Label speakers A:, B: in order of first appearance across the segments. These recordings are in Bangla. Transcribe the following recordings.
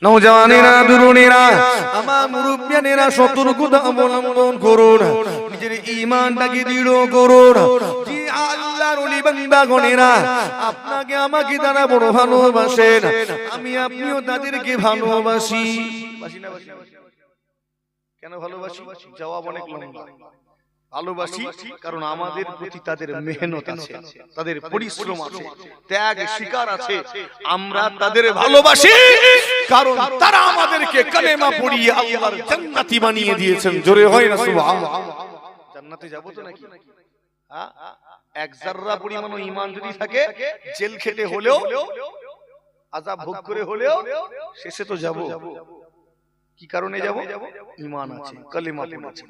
A: নওজওয়ানেরা, তরুণেরা, আমার মুরব্বিয়ানেরা সতর্কতা অবলম্বন করুন, নিজের ঈমানটাকে দৃঢ় করুন। জি আল্লাহর ওলি বান্দাগণেরা, আপনাকে আমাকে তারা বড় ভালোবাসেন, আমি আপনিও তাদেরকে ভালোবাসি। কেন ভালোবাসি? জবাব অনেক লম্বা। ভালোবাসি কারণ আমাদের প্রতি তাদের মেহনত আছে, তাদের পরিশ্রম আছে, ত্যাগ স্বীকার আছে। আমরা তাদের ভালোবাসি কারণ তারা আমাদেরকে কালেমা পড়িয়ে আল্লাহর জান্নাতি বানিয়ে দিয়েছেন। জোরে হয় না সুবহানাল্লাহ? জান্নাতে যাব তো নাকি? হ্যাঁ, এক যাররা পরিমাণ ঈমান যদি থাকে, জেল খেটে হলেও, আযাব ভোগ করে হলেও শেষে তো যাব। কি কারণে যাব? ঈমান আছে, কালেমা পড়েছে,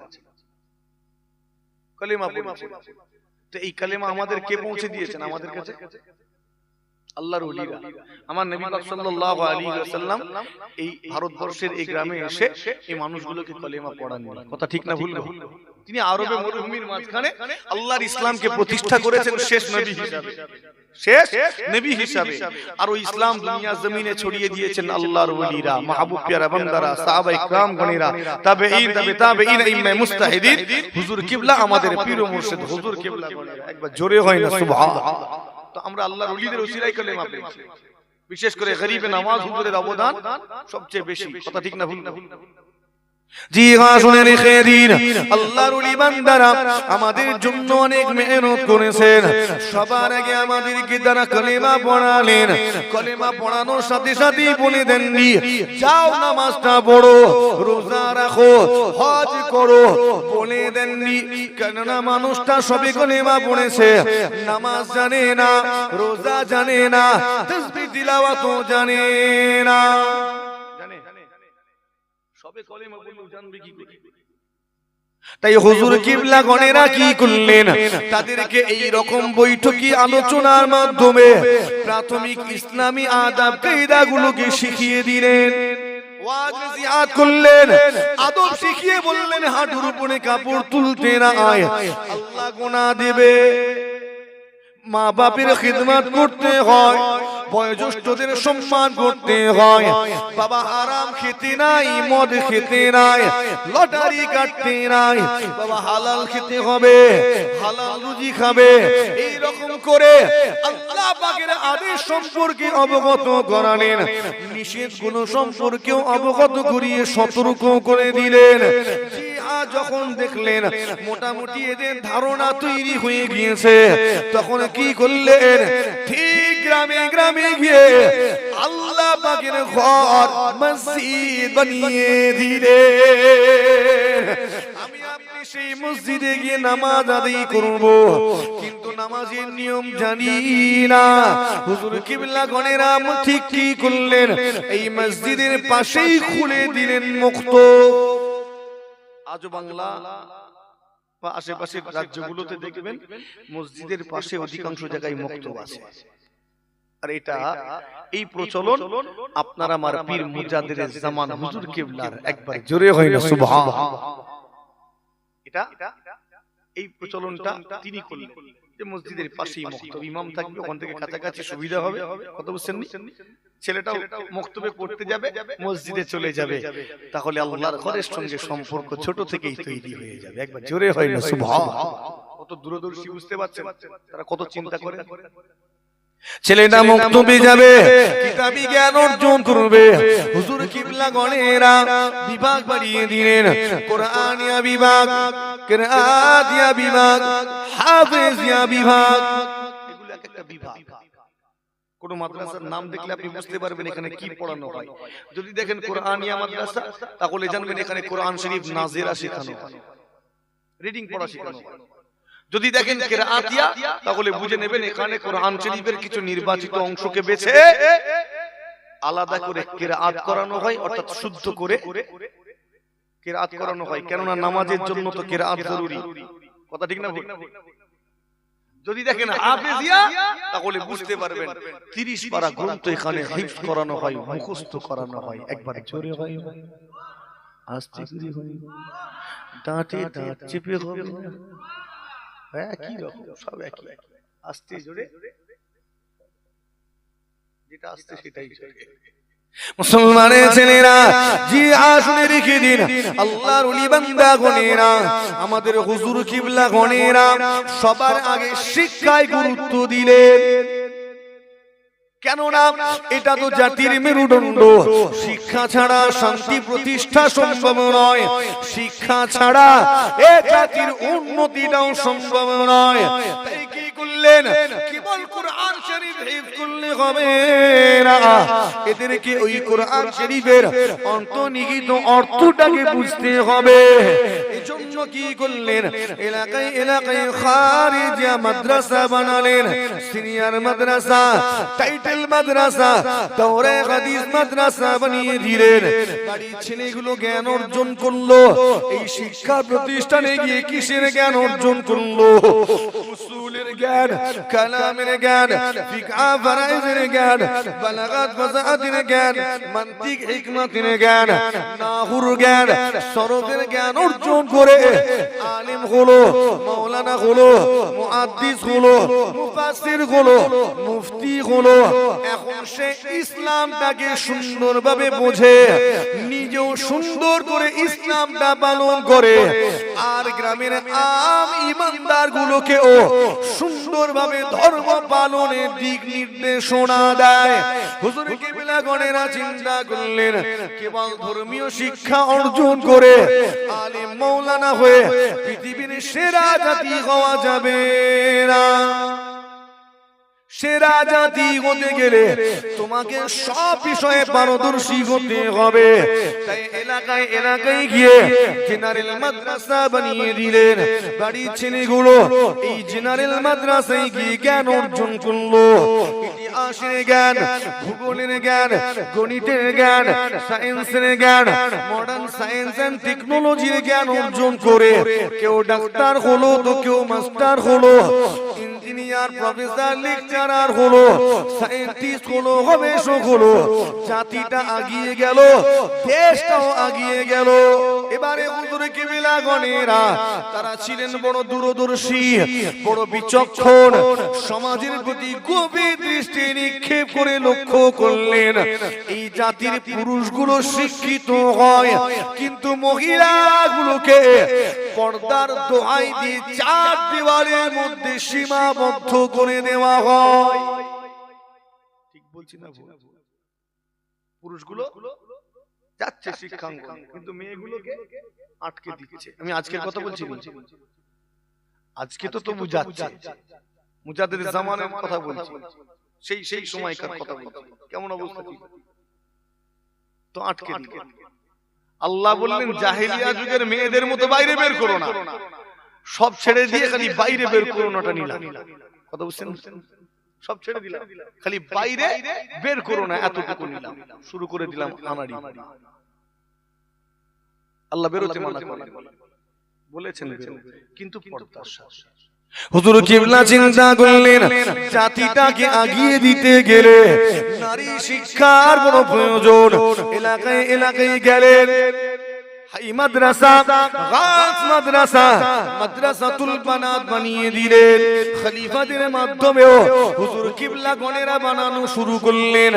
A: কালেমা পড়েছে। তো এই কালেমা আমাদের কে পৌঁছে দিয়েছেন আমাদের কাছে? আল্লাহর ওলিরা। আমার নবী পাক সাল্লাল্লাহু আলাইহি ওয়াসাল্লাম এই ভারতবর্ষের এই গ্রামে এসে এই মানুষগুলোকে কালেমা পড়াননি। কথা ঠিক না ভুল? তিনি আরবে মরুভূমির মাঝখানে আল্লাহর ইসলামকে প্রতিষ্ঠা করেছেন শেষ নবী হিসাবে, শেষ নবী হিসাবে। আর ওই ইসলাম দুনিয়া জমিনে ছড়িয়ে দিয়েছেন আল্লাহর ওলিরা, মাহবুব পিয়ারা বান্দারা, সাহাবায়ে کرام গণেরা, তাবেঈন, তাবেঈন, ইমাম মুজতাহিদিন, হুজুর কিবলা, আমাদের পীর ও মুর্শিদ হুজুর কিবলা গণেরা। একবার জোরে হয় না সুবহানাল্লাহ? তো আমরা আল্লাহর ওলিদের ওসিলায় কালেমা পেয়েছি। বিশেষ করে গরিবে নামাজ হুজুরের অবদান সবচেয়ে বেশি। কথা ঠিক না ভুল? জি হ্যাঁ, শুনে রেখে দিন, আল্লাহর ওলি বান্দারা আমাদের জন্য অনেক মেহনত করেছেন। সবার আগে আমাদেরকে তারা কালেমা পড়ালেন। কালেমা পড়ানোর সাথে সাথেই বলে দেননি যাও নামাজটা পড়ো, রোজা রাখো, হজ করো, বলে দেননি। কেননা মানুষটা সবে কালেমা পড়েছে, নামাজ জানে না, রোজা জানে না, তাসবিহ তিলাওয়াতও জানে না। তাই হুজুর কিবলা গণেরা কি করলেন? তাদেরকে এই রকম বৈঠকি আলোচনার মাধ্যমে প্রাথমিক ইসলামী আদব কায়দা গুলোকে শিখিয়ে দিলেন, ওয়াজ নসিহত করলেন, আদব শিখিয়ে বললেন হাঁটুর উপরে কাপড় তুলতে না আয়, আল্লাহ গুনাহ দেবে। মা বাপের খিদমত করতে হয়, বয়োজ্যেষ্ঠদের সম্মান করতে হয়, বাবা হারাম খেতে নাই, মদ খেতে নাই, লটারি কাটতে নাই, বাবা হালাল খেতে হবে, হালাল রুজি খাবে। এই রকম করে আল্লাহ পাকের আদেশ সম্পর্কে অবগত করালেন, নিষেধ কোন সম্পর্কেও অবগত করিয়ে সতর্ক করে দিলেন। যখন দেখলেন মোটামুটি এদের ধারণা তৈরি হয়ে গিয়েছে, তখন কি করলেন? ঠিক গ্রামে গ্রামে গিয়ে আল্লাহ পাকের ঘর মসজিদ বানিয়ে দিলেন। আমি আপনি সেই মসজিদে গিয়ে নামাজ আদায় করব, কিন্তু নামাজের নিয়ম জানি না। হুজুর কিবলা গণেরা ঠিক কি করলেন? এই মসজিদের পাশেই খুলে দিলেন মক্তব। আজ বাংলা বা আশেপাশের রাজ্যগুলোতে দেখবেন মসজিদের পাশে অধিকাংশ জায়গায় মক্তব আছে। আর এটা এই প্রচলন আপনার আমার পীর মুজাদ্দিদ জামান হুজুর কিবলার, একবার জোরে হয় না সুবহানাল্লাহ? এটা এই প্রচলনটা তিনি করলেন যে মসজিদের পাশেই মক্তব, ইমাম থাকবে, ওখান থেকে কাছাকাছি সুবিধা হবে। কথা বুঝছেন? ছেলেটাও মক্তবে পড়তে যাবে, মসজিদে চলে যাবে, তাহলে আল্লাহর ঘরের সঙ্গে সম্পর্ক ছোট থেকেই তৈরি হয়ে যাবে। একবার জোরে হয় না সুবহানাল্লাহ? কত দূরদর্শী, বুঝতে পারছেন তারা কত চিন্তা করে। ছেলেটা মক্তবে যাবে, কিতাবি জ্ঞান অর্জন করবে। হুজুর কিবলা গণেরা বিভাগ বাড়িয়ে দিলেন, কোরআনিয়া বিভাগ, কিরাআতিয়া বিভাগ, হাফেজিয়া বিভাগ, এগুলো এক একটা বিভাগ। কোন মাদ্রাসার নাম দেখলে আপনি বুঝতে পারবেন এখানে কি পড়ানো হয়। যদি দেখেন কোরআনিয়া মাদ্রাসা, তাহলে জানবেন এখানে কোরআন শরীফ নাজিরা শেখানো হয়, রিডিং পড়া শেখানো হয়। যদি দেখেন কিরাআতিয়া, তাহলে বুঝে নেবেন এখানে কোরআন শরীফের কিছু নির্বাচিত অংশকে বেছে আলাদা করে কিরাআত করানো হয়, অর্থাৎ শুদ্ধ করে কিরাআত করানো হয়। কেননা নামাজের জন্য তো কিরাআত জরুরি। কথা ঠিক না? যদি দেখেন হাফেজিয়া, তাহলে বুঝতে পারবেন 30 পারা গ্রন্থ এখানে হিফজ করানো হয়, মুখস্থ করানো হয়। একবার জোরে হয়, আস্তে করে হয়, দাঁতে দাঁত চেপে হবে, একই রকম, সব একই, আস্তে জোরে, যেটা আসছে সেটাই জোরে। মুসলমানের ছেলেরা, জি আসলে রেখে দিন, আল্লাহর ওলি বান্দা গণেরা, আমাদের হুজুর কিবলা গণেরা সবার আগে শিক্ষায় গুরুত্ব দিলেন। কেননা এটা তো জাতির মেরুদণ্ড। শিক্ষা ছাড়া শান্তি প্রতিষ্ঠা সম্ভব নয়, শিক্ষা ছাড়া এ জাতির উন্নতিটাও সম্ভব নয়। তাই কি করলেন? কেবল কোরআন শরীফ হিফজ করলে হবে না, এদেরকে ওই কোরআন শরীফের অন্তর্নিহিত অর্থটাকে বুঝতে হবে। এজন্য কি করলেন? এলাকায় এলাকায় খারিজিয়া মাদ্রাসা বানালেন, সিনিয়র মাদ্রাসা, টাইটেল মাদ্রাসা, দাওরে হাদিস মাদ্রাসা বানিয়ে দিলেন। বাড়ির ছেলেগুলো জ্ঞান অর্জন করলো। এই শিক্ষা প্রতিষ্ঠানে গিয়ে কিসের জ্ঞান অর্জন করলো? উসুলের জ্ঞান, কালামের জ্ঞান, ফিকহ ফারাইজের জ্ঞান, বালাগাত ফাসাহাতের জ্ঞান, মান্তিক হিকমতের জ্ঞান, নাহুর জ্ঞান, সরফের জ্ঞান অর্জন করে আলেম হলো, মাওলানা হলো, মুহাদ্দিস হলো, মুফাসসির হলো, মুফতি হলো। এখন সে ইসলামটাকে সুন্দরভাবে বোঝে, নিজেও সুন্দর করে ইসলামটা পালন করে, আর গ্রামের আম ইমানদার গুলোকেও সুন্দরভাবে ধর্ম পালনের দিক নির্দেশনা দেয়। হুজুর কিবলা গণেরা চিন্তা করলেন, কেবল ধর্মীয় শিক্ষা অর্জন করে আলেম মাওলানা হয়ে পৃথিবীর সেরা জাতি হওয়া যাবে না। সেরা জাতি হতে গেলে তোমাকে সব বিষয়ে পারদর্শী হতে হবে। তাই এলাকায় এলাকায় গিয়ে জেনারেল মাদ্রাসা বানিয়ে দিলেন। বাড়ির ছেলেগুলো এই জেনারেল মাদ্রাসায় গিয়ে জ্ঞান অর্জন করলো। ইতিহাসের জ্ঞান, ভূগোলের জ্ঞান, গণিতের জ্ঞান, সায়েন্সের জ্ঞান, মডার্ন সায়েন্স এন্ড টেকনোলজির জ্ঞান অর্জন করে কেউ ডাক্তার হলো, তো কেউ মাস্টার হলো, ইঞ্জিনিয়ার, প্রফেসর, লেকচারার হলো, সায়েন্টিস্ট হলো, গবেষক হলো। জাতিটা আগিয়ে গেল, দেশটাও আগিয়ে গেল। এবারে হুজুর কিবলা গণেরা তারা ছিলেন বড় দূরদর্শী, বড় বিচক্ষণ। সমাজের প্রতি গভীর দৃষ্টি নিক্ষেপ করে লক্ষ্য করলেন এই জাতির পুরুষগুলো শিক্ষিত হয়, কিন্তু মহিলাগুলোকে পর্দার দোহাই দিয়ে চার দেওয়ালের মধ্যে সীমাবদ্ধ করে দেওয়া হয়। ঠিক বলছি না? পুরুষগুলো যাচ্ছে শিক্ষাঙ্গনে, কিন্তু মেয়েগুলোকে আটকে দিচ্ছে। আমি আজকের কথা বলছি, আজকে তো তবু যাচ্ছে, মুজাদ্দিদ জামানের কথা বলছি, সেই সময়কার কথা বলছি। কেমন অবস্থা ছিল? তো আটকে দিচ্ছে। আল্লাহ বললেন জাহেলিয়া যুগের মেয়েদের মতো বাইরে বের করো না, সব ছেড়ে দিয়ে খালি বাইরে বের করো নাটা নিলাম। কথা বুঝছেন? সব ছেড়ে দিলাম, খালি বাইরে বের করো না, এতটুকু নিলাম। শুরু করে দিলাম আনাড়ি। আল্লাহ বেরোতে মানা করেন, বলেছেন কিন্তু পর্দার সাথে। হুজুর কিবলা চিন্তা করলেন জাতিটাকে আগিয়ে দিতে গেলে নারী শিক্ষার বড় প্রয়োজন। এলাকায় এলাকায় গেলেন, হাই মাদ্রাসা, গাছ মাদ্রাসা, মাদ্রাসাতুল বানাত বানিয়ে দিলেন। খলিফাদের মাধ্যমেও হুজুর কিবলা গণেরা বানানো শুরু করলেন।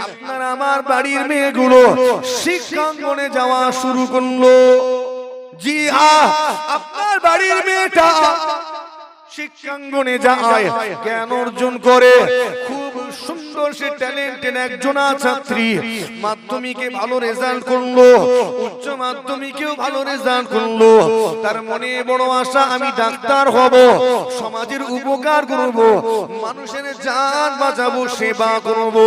A: আপনার আমার বাড়ির মেয়েগুলো শিক্ষাঙ্গনে যাওয়া শুরু করলো। জি হ্যাঁ, আপনার বাড়ির মেয়েটা শিক্ষাঙ্গনে যায়, জ্ঞান অর্জন করে, খুব সুন্দর সে ট্যালেন্টেড একজনা ছাত্রী। মাধ্যমিকে ভালো রেজাল্ট করলো, উচ্চ মাধ্যমিকেও ভালো রেজাল্ট করলো। তার মনে বড় আশা, আমি ডাক্তার হব, সমাজের উপকার করব, মানুষের জান বাঁচাবো, সেবা করব।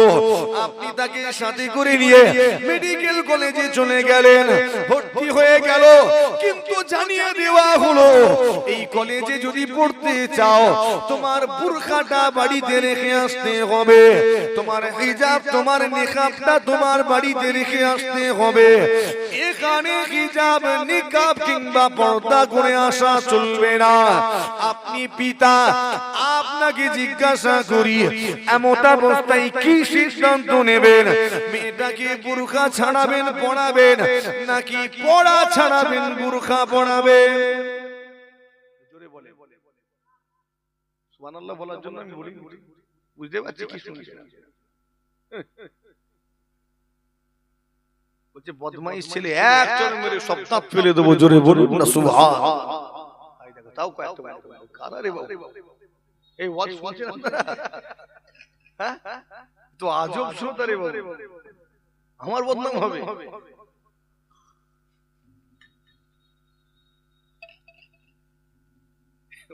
A: আপনি তাকে সাথে করে নিয়ে মেডিকেল কলেজে চলে গেলেন, ভর্তি হয়ে গেল। কিন্তু জানিয়ে দেওয়া হলো এই কলেজে যদি পড়তে চাও তোমার বুরখাটা বাড়িতে রেখে আসতে হবে, তোমার হিজাব, তোমার নিকাবটা তোমার বাড়িতে রেখে আসতে হবে। এখানে হিজাব, নিকাব কিংবা পর্দা করে আসা চলবে না। আপনি পিতা, আপনাকে জিজ্ঞাসা করি, এমত অবস্থায় কি সিদ্ধান্ত নেবেন? মেয়েটাকে বুরখা ছাড়াবেন, পড়াবেন, নাকি পড়া ছাড়াবেন, বুরখা পড়াবেন? সুবহানাল্লাহ বলার জন্য আমি বলি, বুঝতে পারছি কি শুনছেন? বলছে বদমাইশ ছেলে, এক চড় মেরে সব দাঁত ফেলে দেবো, জোরে বলুন না সুবহান। তাও কয়েকটা কারা রে বাবা, এই ওয়াজ শুনছেন আপনারা? হ্যাঁ, তো আজব শ্রোতা রে বাবা, আমার বদনাম হবে।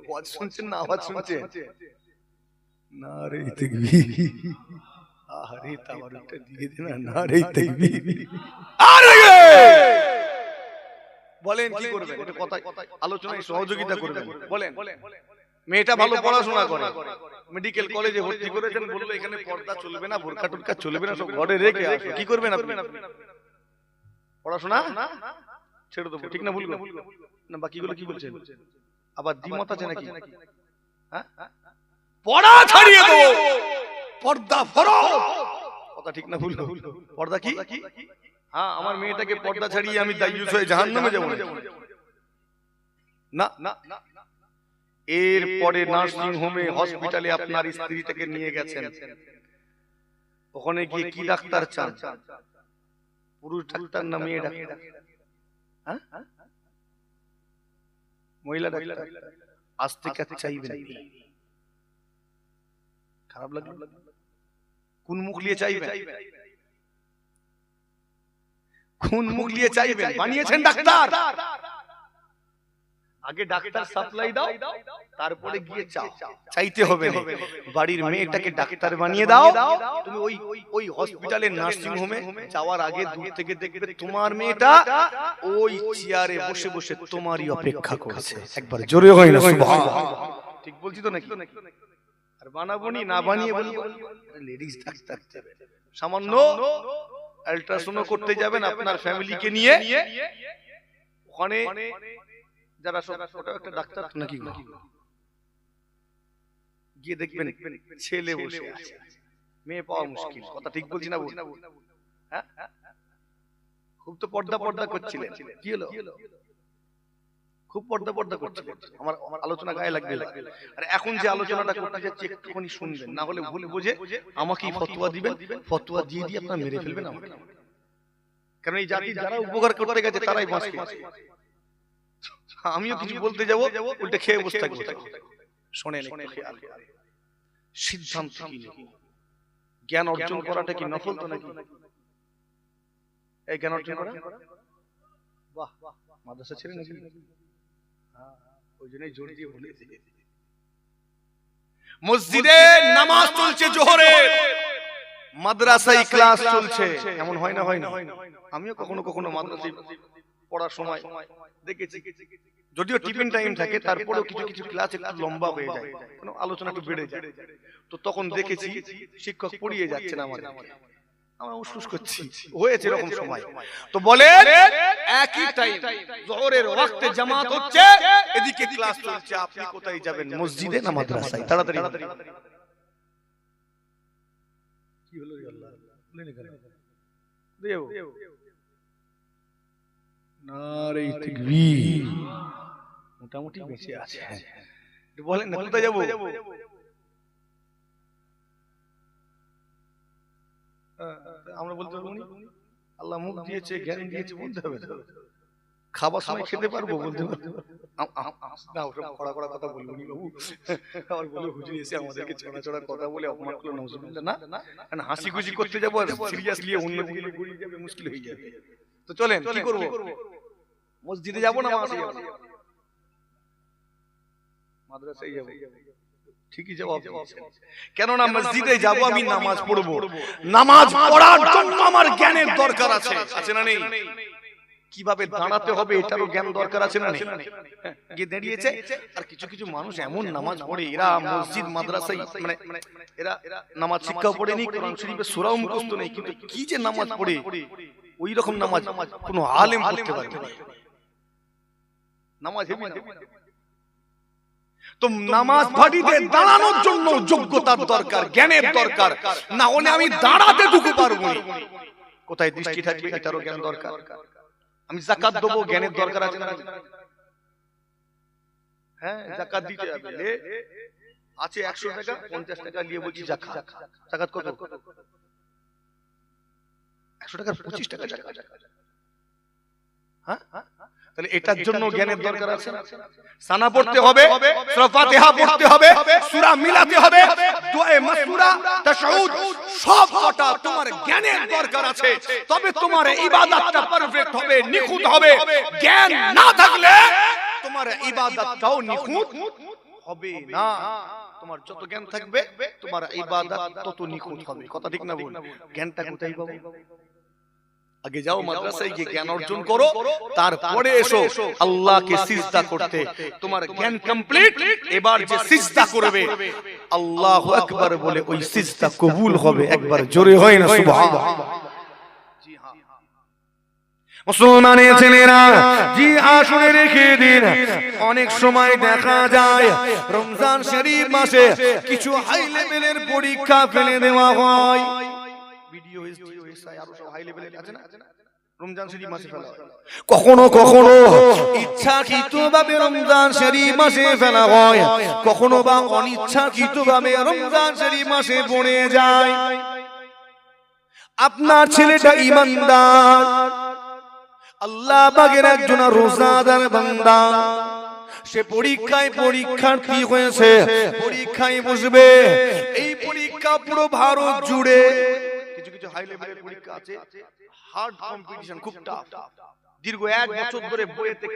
A: ওয়াজ শুনছেন না আওয়াজ শুনছেন? নারে তাকবীর, আরে তাবারুকটা দিয়ে দেন না, নারে তাকবীর। আরে বলেন কি করবেন? এটা কথা আলোচনায় সহযোগিতা করবেন। বলেন, মেয়েটা ভালো পড়াশোনা করে, মেডিকেল কলেজে ভর্তি করেছেন, বললো এখানে পর্দা চলবে না, বোরকা টুরকা চলবে না, সব ঘরে রেখে আসো। কি করবেন আপনি? পড়াশোনা ছেড়ে দেবো, ঠিক না ভুল না? বাকিগুলো কি বলছেন? আবার দ্বিমত আছে নাকি? হ্যাঁ, পড়া ছাড়িয়ে দেবো, পর্দা ফরজ, কথা ঠিক না ভুল? পর্দা কি? হ্যাঁ, আমার মেয়েটাকে পর্দা ছাড়িয়ে আমি দায়ুস হয়ে জাহান্নামে যাব না। না, এরপরে নার্সিং হোমে, হসপিটালে আপনার স্ত্রীটাকে নিয়ে গেছেন, ওখানে গিয়ে কি ডাক্তার চান? পুরুষ ডাক্তার না মেয়ে ডাক্তার? হ্যাঁ, মহিলা ডাক্তার। আসতে কাছে চাইবেন, খারাপ লাগলো? কোন মুখ নিয়ে চাইবেন? কোন মুখ নিয়ে চাইবেন? বানিয়েছেন ডাক্তার, আগে ডাক্তার সাপ্লাই দাও, তারপরে গিয়ে চাও। চাইতে হবে না, বাড়ির মেয়েটাকে ডাক্তার বানিয়ে দাও। তুমি ওই হসপিটালের নার্সিং হোমে যাওয়ার আগে দূর থেকে দেখবে তোমার মেয়েটা ওই চেয়ারে বসে বসে তোমারই অপেক্ষা করছে। একবার জোরে হয় না সুবহানাল্লাহ? ঠিক বলছি তো নাকি? আর বানাবনি না বানিয়ে বলবো লেডিস ডাক্তার যাবে, সামান্য আল্ট্রাসাউন্ড করতে যাবেন আপনার ফ্যামিলিকে নিয়ে, ওখানে যারা সব ওটা একটা ডাক্তার নাকি, গিয়ে দেখবেন ছেলে বসে আছে, মেয়ে পাওয়া মুশকিল, কথা ঠিক বলছি না? হ্যাঁ, খুব তো পর্দা পর্দা করছিলেন, কি হলো? খুব পর্দা পর্দা করছিলেন, আমার আলোচনা গায়ে লাগবে। আর এখন যে আলোচনাটা করতে যাচ্ছি একটুখানি শুনবেন, না হলে ভুল বুঝে আমাকেই ফতোয়া দিবেন, ফতোয়া দিয়ে দিয়ে আপনারা মেরে ফেলবেন আমাকে। কারণ এই জাতি যারা উপকার করতে গেছে তারাই বাঁচ পেয়েছে। আমিও কিছু বলতে যাবো, উল্টে খেয়ে বসে থাকবো। শোনেন, সিদ্ধান্ত কি? জ্ঞান অর্জন করাটা কি নফল তো নাকি? এই জ্ঞান অর্জন করা, বাহ, মাদ্রাসা ছেড়ে নাকি? ওই জন্যই জোর দিয়ে বলেছি। মসজিদে নামাজ চলছে জোহরে, মাদ্রাসায় ক্লাস চলছে, এমন হয় না? হয় না? আমিও কখনো কখনো মাদ্রাসায় পড়ার সময় দেখেছি, যদিও টিফিন টাইম থাকে, তারপরেও কিছু কিছু ক্লাস একটু লম্বা হয়ে যায়, কোনো আলোচনা একটু বেড়ে যায়, তো তখন দেখেছি শিক্ষক পড়িয়ে যাচ্ছেন আমাদের, আমরা উসুস করছি, হয়েছে এরকম সময়। তো বলেন একই টাইম যোহরের ওয়াক্তে জামাত হচ্ছে, এদিকে ক্লাস চলছে, আপনি কোথায় যাবেন? মসজিদে না মাদ্রাসায়? তাড়াতাড়ি কি হলো রে আল্লাহ, বলেন কেন? দেও নারে তাকবীর, মোটামুটি বেঁচে আছে, বলেন না কোথায় যাব? আমরা বলতে পারবো আল্লাহ মুখ দিয়েছে, জ্ঞান দিয়েছে, বলতে হবে। খাবার সময় খেতে পারবো, বলতে পারবো না? ওসব কড়া কড়া কথা বলবো নি বাবু, আর বলে হুজুর এসে আমাদেরকে ছড়া ছড়া কথা বলে অপমান করলো, নাউজুবিল্লাহ। না, কারণ হাসি খুশি করতে যাবো আর সিরিয়াসলি অন্যদিকে ঘুরিয়ে যাবে, মুশকিল হয়ে যাবে। তো চলেন কি করবো? মসজিদে যাবো না মাদ্রাসায় যাবো? ঠিকই জবাব। কেননা মসজিদে যাবো আমি নামাজ পড়বো, নামাজ পড়ার জন্য আমার জ্ঞানের দরকার আছে, আছে না নেই? কিভাবে দাঁড়াতে হবে এটারও জ্ঞান দরকার আছে না নেই? গিয়ে দাঁড়িয়েছে, আর কিছু কিছু মানুষ এমন নামাজ পড়ে, এরা মসজিদ মাদ্রাসায় মানে এরা নামাজ শিক্ষাও পড়েনি, কোরআন শরীফের সূরাও মুখস্থ নেই, কিন্তু কি যে নামাজ পড়ে, ওই রকম নামাজ কোনো আলেম পড়তে পারে না। নামাজ হেবি না। তো নামাজ ভাটিতে দাঁড়ানোর জন্য যোগ্যতার দরকার, জ্ঞানের দরকার, না হলে আমি দাঁড়াতে ঢুকে পারবো না। কোথায় দৃষ্টি থাকবে এটারও জ্ঞান দরকার। আমি যাকাত দেবো, জ্ঞানের দরকার আছে না? হ্যাঁ, যাকাত দিতে হবে, আছে 100 টাকা, 50 টাকা নিয়ে বলছি যাকাত। যাকাত কত? 100 টাকার 25 টাকা যাকাত। হ্যাঁ, তাহলে এটার জন্য জ্ঞানের দরকার আছে। সানা পড়তে হবে, সূরা ফাতিহা পড়তে হবে, সূরা মিলাতে হবে, দোয়া মাসুরা, তাশাহুদ সবকটা তোমার জ্ঞানের দরকার আছে, তবে তোমার ইবাদতটা পারফেক্ট হবে, নিখুঁত হবে। জ্ঞান না থাকলে তোমার ইবাদতটাও নিখুঁত হবে না। তোমার যত জ্ঞান থাকবে তোমার ইবাদত তত নিখুঁত হবে। কথা ঠিক না বল? জ্ঞানটা কোথায় পাবো? আগে যাও মাদ্রাসায় গিয়ে জ্ঞান অর্জন করো, তারপরে এসো আল্লাহকে সিজদা করতে। তোমার জ্ঞান কমপ্লিট, এবার যে সিজদা করবে আল্লাহু আকবার বলে ওই সিজদা কবুল হবে। একবার জোরে হয় না সুবহানাল্লাহ? জি হ্যাঁ মুসলমানের ছেলেরা, জি আসলে রেখে দিন। অনেক সময় দেখা যায় রমজান শরীফ মাসে কিছু হাই লেভেলের পরীক্ষা ফেলে দেওয়া হয়। ভিডিও আরো সব হাই লেভেলের আছে না, রমজান শরীফ মাসে ফেলা হয়। কখনো কখনো ইচ্ছাকৃতভাবে রমজান শরীফ মাসে ফেলা হয়, কখনো বা অনিচ্ছাকৃতভাবে রমজান শরীফ মাসে পড়ে যায়। আপনার ছেলেটা ঈমানদার, আল্লাহ পাকের একজন রোজাদার বান্দা, সে পরীক্ষার্থী হয়েছে, পরীক্ষায় বসবে। এই পরীক্ষা পুরো ভারত জুড়ে, কিছু কিছু হাই লেভেলের পরীক্ষা আছে, হার্ড কম্পিটিশন, খুব টাফ। দীর্ঘ 1 বছর ধরে বইয়েতে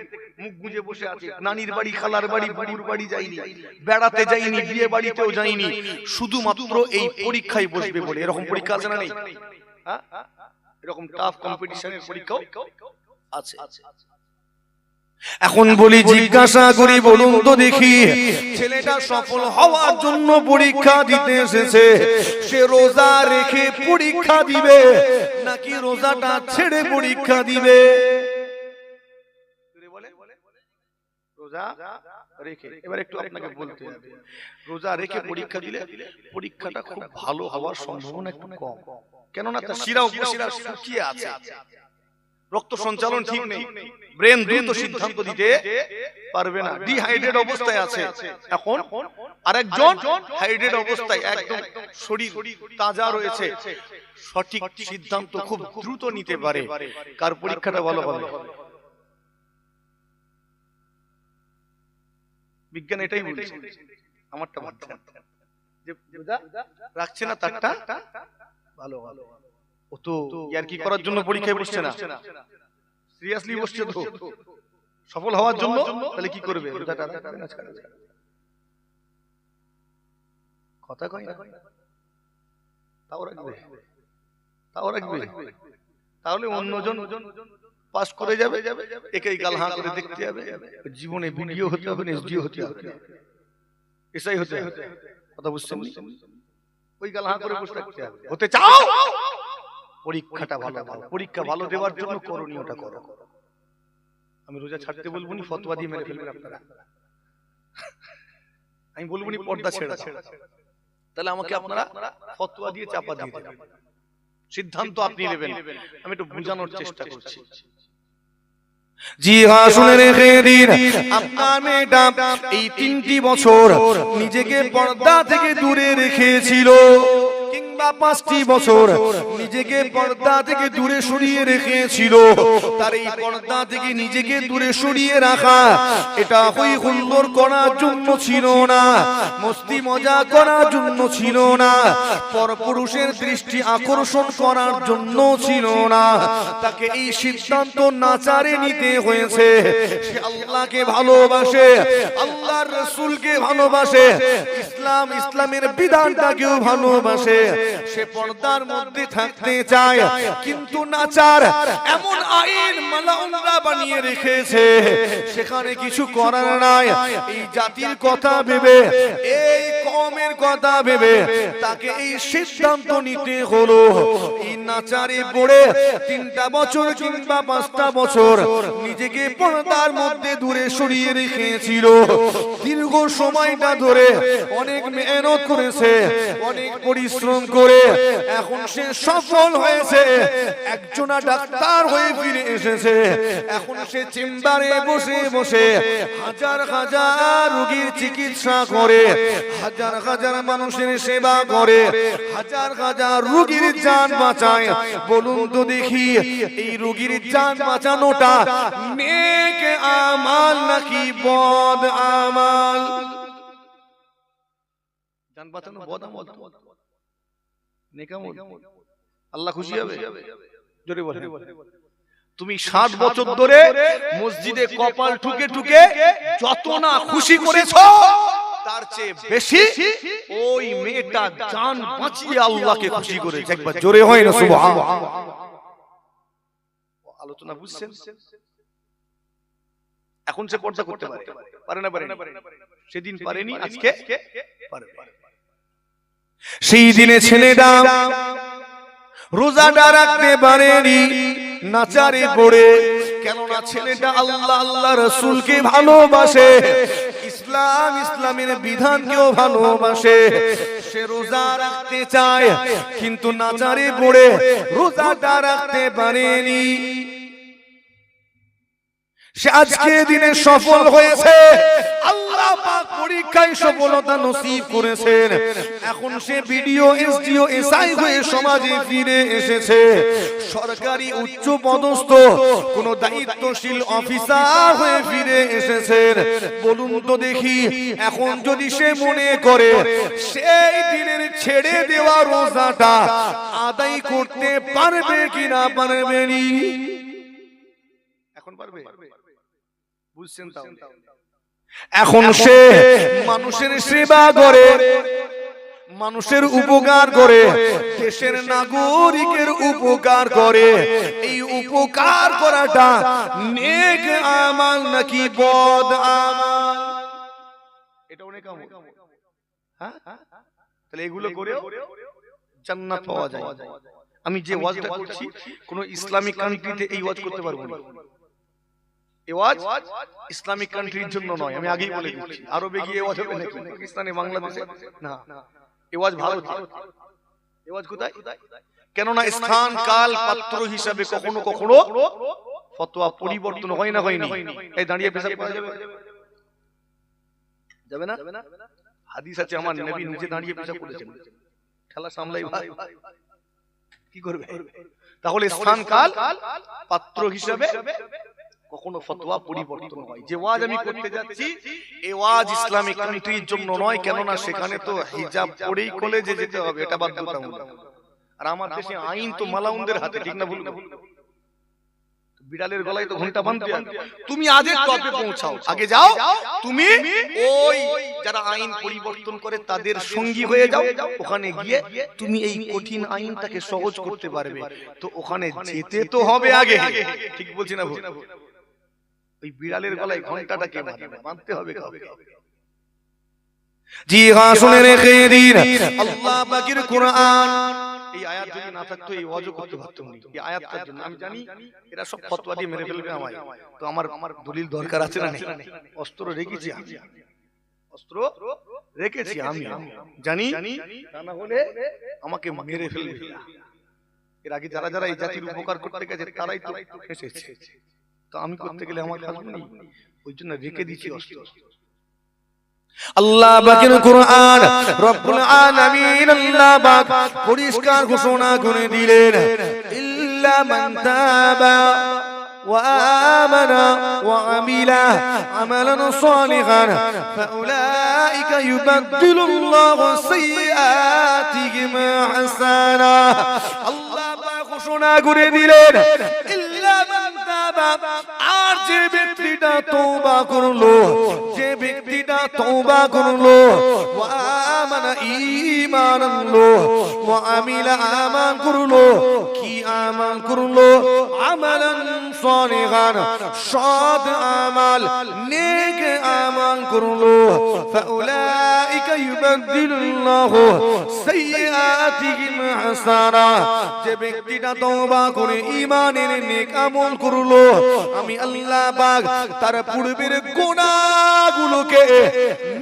A: মুখ গুজে বসে আছে, নানির বাড়ি, খালার বাড়ি, বুড়ুর বাড়ি যায়নি, বেড়াতে যায়নি, বিয়ে বাড়িতেও যায়নি, শুধুমাত্র এই পরীক্ষায় বসবে বলে। এরকম পরীক্ষা আছে না নেই? হ্যাঁ, এরকম টাফ কম্পিটিশনের পরীক্ষাও আছে। এখন বলি, জিজ্ঞাসা করি, বলুন তো দেখি, ছেলেটা সফল হওয়ার জন্য পরীক্ষা দিতে এসেছে, সে রোজা রেখে পরীক্ষা দিবে নাকি রোজাটা ছেড়ে পরীক্ষা দিবে? রোজা রেখে। এবার একটু আপনাকে বলতে হবে, রোজা রেখে পরীক্ষা দিলে পরীক্ষাটা খুব ভালো হওয়ার সম্ভাবনা একটু কম। কেননা তার শিরা উপশিরা শুকিয়ে আছে, রক্ত সঞ্চালন ঠিক নেই, ব্রেন দ্রুত সিদ্ধান্ত দিতে পারবে না, ডিহাইড্রেট অবস্থায় আছে। এখন আরেকজন হাইড্রেট অবস্থায়, একদম শরীর তাজা রয়েছে, সঠিক সিদ্ধান্ত খুব দ্রুত নিতে পারে। কার পরীক্ষাটা ভালো হবে? বিজ্ঞান এটাই বলছে। আমারটা যে রাখছে না তারটা ভালো ভালো। ও তো ইয়ার কি করার জন্য পরীক্ষায় বসছে না, সিরিয়াসলি বসছে তো সফল হওয়ার জন্য। তাহলে কি করবে? কথা কই না, তাও রাখবে, তাও রাখবে, তাহলে অন্যজন পাস করে যাবে, একেই গাল হাঁ করে দেখতে যাবে। জীবনে ভিডিও হতে হবে, এসডিও হতে হবে, এসআই হতে হবে। কথা বুঝছেন? ওই গাল হাঁ করে বসে থাকতে হবে। হতে চাও, পরীক্ষাটা ভালো দাও, পরীক্ষা ভালো দেওয়ার জন্য করণীয়টা করো। আমি রোজা ছাড়তে বলবো নি, ফতোয়া দিয়ে মেরে ফেলবেন আপনারা। আমি বলবো নি পর্দা ছেড়ে, তাহলে আমাকে আপনারা ফতোয়া দিয়ে চাপা দিয়ে দেবেন, সিদ্ধান্ত আপনি নেবেন। আমি একটু বোঝানোর চেষ্টা করছি। জি হ্যাঁ, শুনে রেখে দিন, আপনার মেয়েটা এই 3টি বছর নিজেকে পর্দা থেকে দূরে রেখেছিল, কিংবা 5টি বছর নিজেকে পর্দা থেকে দূরে সরিয়ে রেখেছিল। তার এই পর্দা থেকে নিজেকে দূরে সরিয়ে রাখা, এটা হই হুল্লোড় করার জন্য ছিল না, মস্তি মজা করার জন্য ছিল না, পরপুরুষের দৃষ্টি আকর্ষণ করার জন্য ছিল না। তাকে এই সিদ্ধান্ত নাচারে নিতে হয়েছে। সে আল্লাহকে ভালোবাসে, আল্লাহর রাসূলকে ভালোবাসে, ইসলামের বিধানটাকেও ভালোবাসে। সে পর্দার মধ্যে থাকতে চায়, কিন্তু নাচার এমন আইন মালাউনরা বানিয়ে রেখেছে, সেখানে কিছু করার নাই। এই জাতির কথা ভেবে, এই কওমের কথা ভেবে তাকে এই সিদ্ধান্ত নিতে হলো। এই নাচারে পড়ে 3টা বছর কিংবা 5টা বছর নিজেকে পর্দার মধ্যে দূরে সরিয়ে রেখেছিল। দীর্ঘ সময়টা ধরে অনেক মেহনত করেছে, অনেক পরিশ্রম করে এখন সে সফল হয়েছে, একজনা ডাক্তার হয়ে ফিরে এসেছে। এখন সে চেম্বারে বসে বসে হাজার হাজার রোগীর চিকিৎসা করে, হাজার হাজার হাজার মানুষের সেবা করে, হাজার হাজার রোগীর জান বাঁচায়, বলুন তো দেখি এই রোগীর জান বাঁচানোটা নেক আমাল নাকি বদ আমাল? জান বাঁচানো বদ আমল, নেক আমল? আল্লাহ খুশি হবে? জোরে বলেন। তুমি 60 বছর ধরে মসজিদে কপাল ঠুকে ঠুকে যত না খুশি করেছো, তার চেয়ে বেশি ওই মেয়েটা জান বাঁচিয়ে আল্লাহকে খুশি করেছে। একবার জোরে হয় না সুবহানাল্লাহ? আলোচনা বুঝছেন? এখন সে পর্দা করতে পারে, পারে না? পারে। সেদিন পারেনি, আজকে পারে। সেই দিনে ছেলেটা রোজাটা রাখতে পারেনি, নাচারে পড়ে, কেননা ছেলেটা আল্লাহ আল্লাহ রাসূলকে ভালোবাসে, ইসলামের বিধানকেও ভালোবাসে। সে রোজা রাখতে চায়, কিন্তু নাচারে পড়ে রোজাটা রাখতে পারেনি। সে আজকে দিনে সফল হয়েছে, আল্লাহ পাক পরীক্ষায় সফলতা নসিব করেছেন। এখন সে বিডিও, এসডিও, এসআই হয়ে সমাজে ফিরে এসেছে। সরকারি উচ্চ পদস্থ কোন দায়িত্বশীল অফিসার হয়ে ফিরে এসেছেন। বলুন তো দেখি, এখন যদি সে মনে করে সেই দিনের ছেড়ে দেওয়া রোজাটা আদায় করতে পারবে কিনা পারবে নি? এখন পারবে? বুঝছেন? এখন সে মানুষের সেবা করে, মানুষের উপকার করে, দেশের নাগরিকের উপকার করে। এই উপকার করাটা নেক আমাল নাকি বদ আমাল? এটা অনেক আমল। হ্যাঁ, তাহলে এগুলো করেও জান্নাত পাওয়া যায়। আমি যে ওয়াজটা করছি, কোন ইসলামিক কান্ট্রিতে এই ওয়াজ করতে পারবো না। এই ওয়াজ ইসলামিক কান্ট্রির জন্য নয়, আমি আগেই বলে দিচ্ছি। আরবে গিয়ে ওয়াজ হবে নাকি? পাকিস্তানে, বাংলাদেশে না। এই ওয়াজ ভারতে। এই ওয়াজ কোথায়? কেননা স্থান কাল পাত্র হিসাবে কখনো কখনো ফতোয়া পরিবর্তন হয় না, হয়নি? এই দাঁড়িয়ে পেশাব করা যাবে? যাবে না? হাদিস আছে, আমার নবী নিজে দাঁড়িয়ে পেশাব করেছেন। খেলা সামলাই ভাই, কি করবে? তাহলে স্থান কাল পাত্র হিসাবে কখনো ফতোয়া পরিবর্তন হয়। যে ওয়াজ আমি করতে যাচ্ছি, এই ওয়াজ ইসলামিক কান্ট্রির জন্য নয়, কেননা সেখানে তো হিজাব পরেই কলেজে যেতে হবে, এটা বাধ্যতামূলক। আর আমার দেশে আইন তো মালাউনদের হাতে, ঠিক না? ভুল? বিড়ালের গলায় তো ঘন্টা বাঁধতে হবে। তুমি আজের টপে পৌঁছাও, আগে যাও, তুমি ওই যারা আইন পরিবর্তন করে তাদের সঙ্গী হয়ে যাও। ওখানে গিয়ে তুমি এই কঠিন আইনটাকে সহজ করতে পারবে। তো ওখানে যেতে তো হবে আগে, ঠিক বলছি না? ভুল? ওই বিড়ালের গলায় ঘন্টাটাকে বাঁধতে হবে কবে? জি হ্যাঁ, শুনে রেখে দিন, আল্লাহ পাকের কোরআন, এই আয়াত যদি না থাকতো এই ওয়াজও করতে পারতাম না। এই আয়াতটার জন্য আমি জানি এরা সব ফতোয়া দিয়ে মেরে ফেলবে আমায়, তো আমার দলিল দরকার আছে না? অস্ত্র রেখেছি আমি, অস্ত্র রেখেছি আমি, জানি তা না হলে আমাকে মেরে ফেলবে। এর আগে যারা যারা এই জাতির উপকার করতে গেছে তারাই তো এসেছে, তো আমি করতে গেলে আমার কাজ নেই, ওই জন্য রেখে দিচ্ছি অস্ত্র। আল্লাহ পাকের কোরআন, রব্বুল আলামিন আল্লাহ পাক পরিষ্কার ঘোষণা করে দিলেন, ইল্লা মান তাবা ওয়া আমানা ওয়া আমিলা আমালান সালিহান ফাউলাইকা ইউবাদদিলুল্লাহু সাইয়্যাতিহিম হাসানা। আল্লাহ পাক ঘোষণা করে দিলেন, ইল্লা মান তাবা, আর যে ব্যক্তিটা তওবা করলো, যে ব্যক্তিটা তওবা করলো, ওয়া আমানা ঈমান আনলো, ওয়া আমিলা আমাল করলো, কি আমাল করলো? আমালান সালিহান, সৎ আমাল, নেক আমাল করলো। ফাউলাইকা ইউবাদদিলুল্লাহু সাইয়্যাতিহিম হাসানা। যে ব্যক্তিটা তওবা করে ঈমানের নেক আমল করলো, আমি আল্লাহ পাক তার পূর্বের গুনাহগুলোকে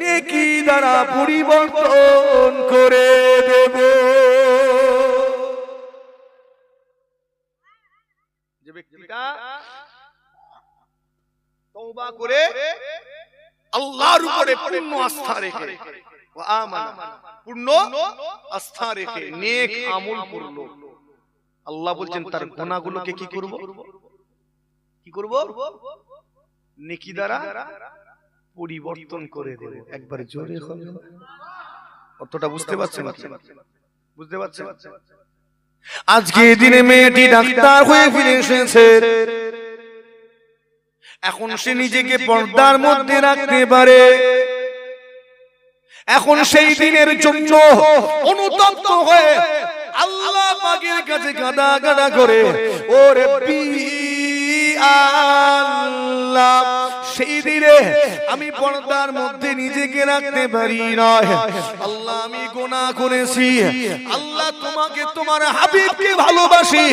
A: নেকি দ্বারা পরিবর্তন করে দেব। যে ব্যক্তিটা তওবা করে আল্লাহর উপরে পূর্ণ আস্থা রেখে ওয়া আমানা পূর্ণ আস্থা রেখে নেক আমল করলো, আল্লাহ বলছেন তার গুনাহগুলোকে কি করব? কি করব? নেকি দ্বারা পরিবর্তন করে দেব। একবার জোরে হবে, অতটা বুঝতে পারছেন? বুঝতে পারছেন? আজকে দিনে মেয়েটি ডাক্তার হয়ে ফিরে এসেছে, এখন সে নিজেকে পর্দার মধ্যে রাখতে পারে। এখন সেই দিনের জন্য অনুতপ্ত হয়ে আল্লাহ পাকের কাছে কাঁদা কাঁদা করে, ওরে আল্লাহ সেই দিনে আমি পর্দার মধ্যে নিজেকে রাখতে পারি না, আল্লাহ আমি গুনাহ করেছি, আল্লাহ তোমাকে তোমার হাবিবকে ভালোবাসি,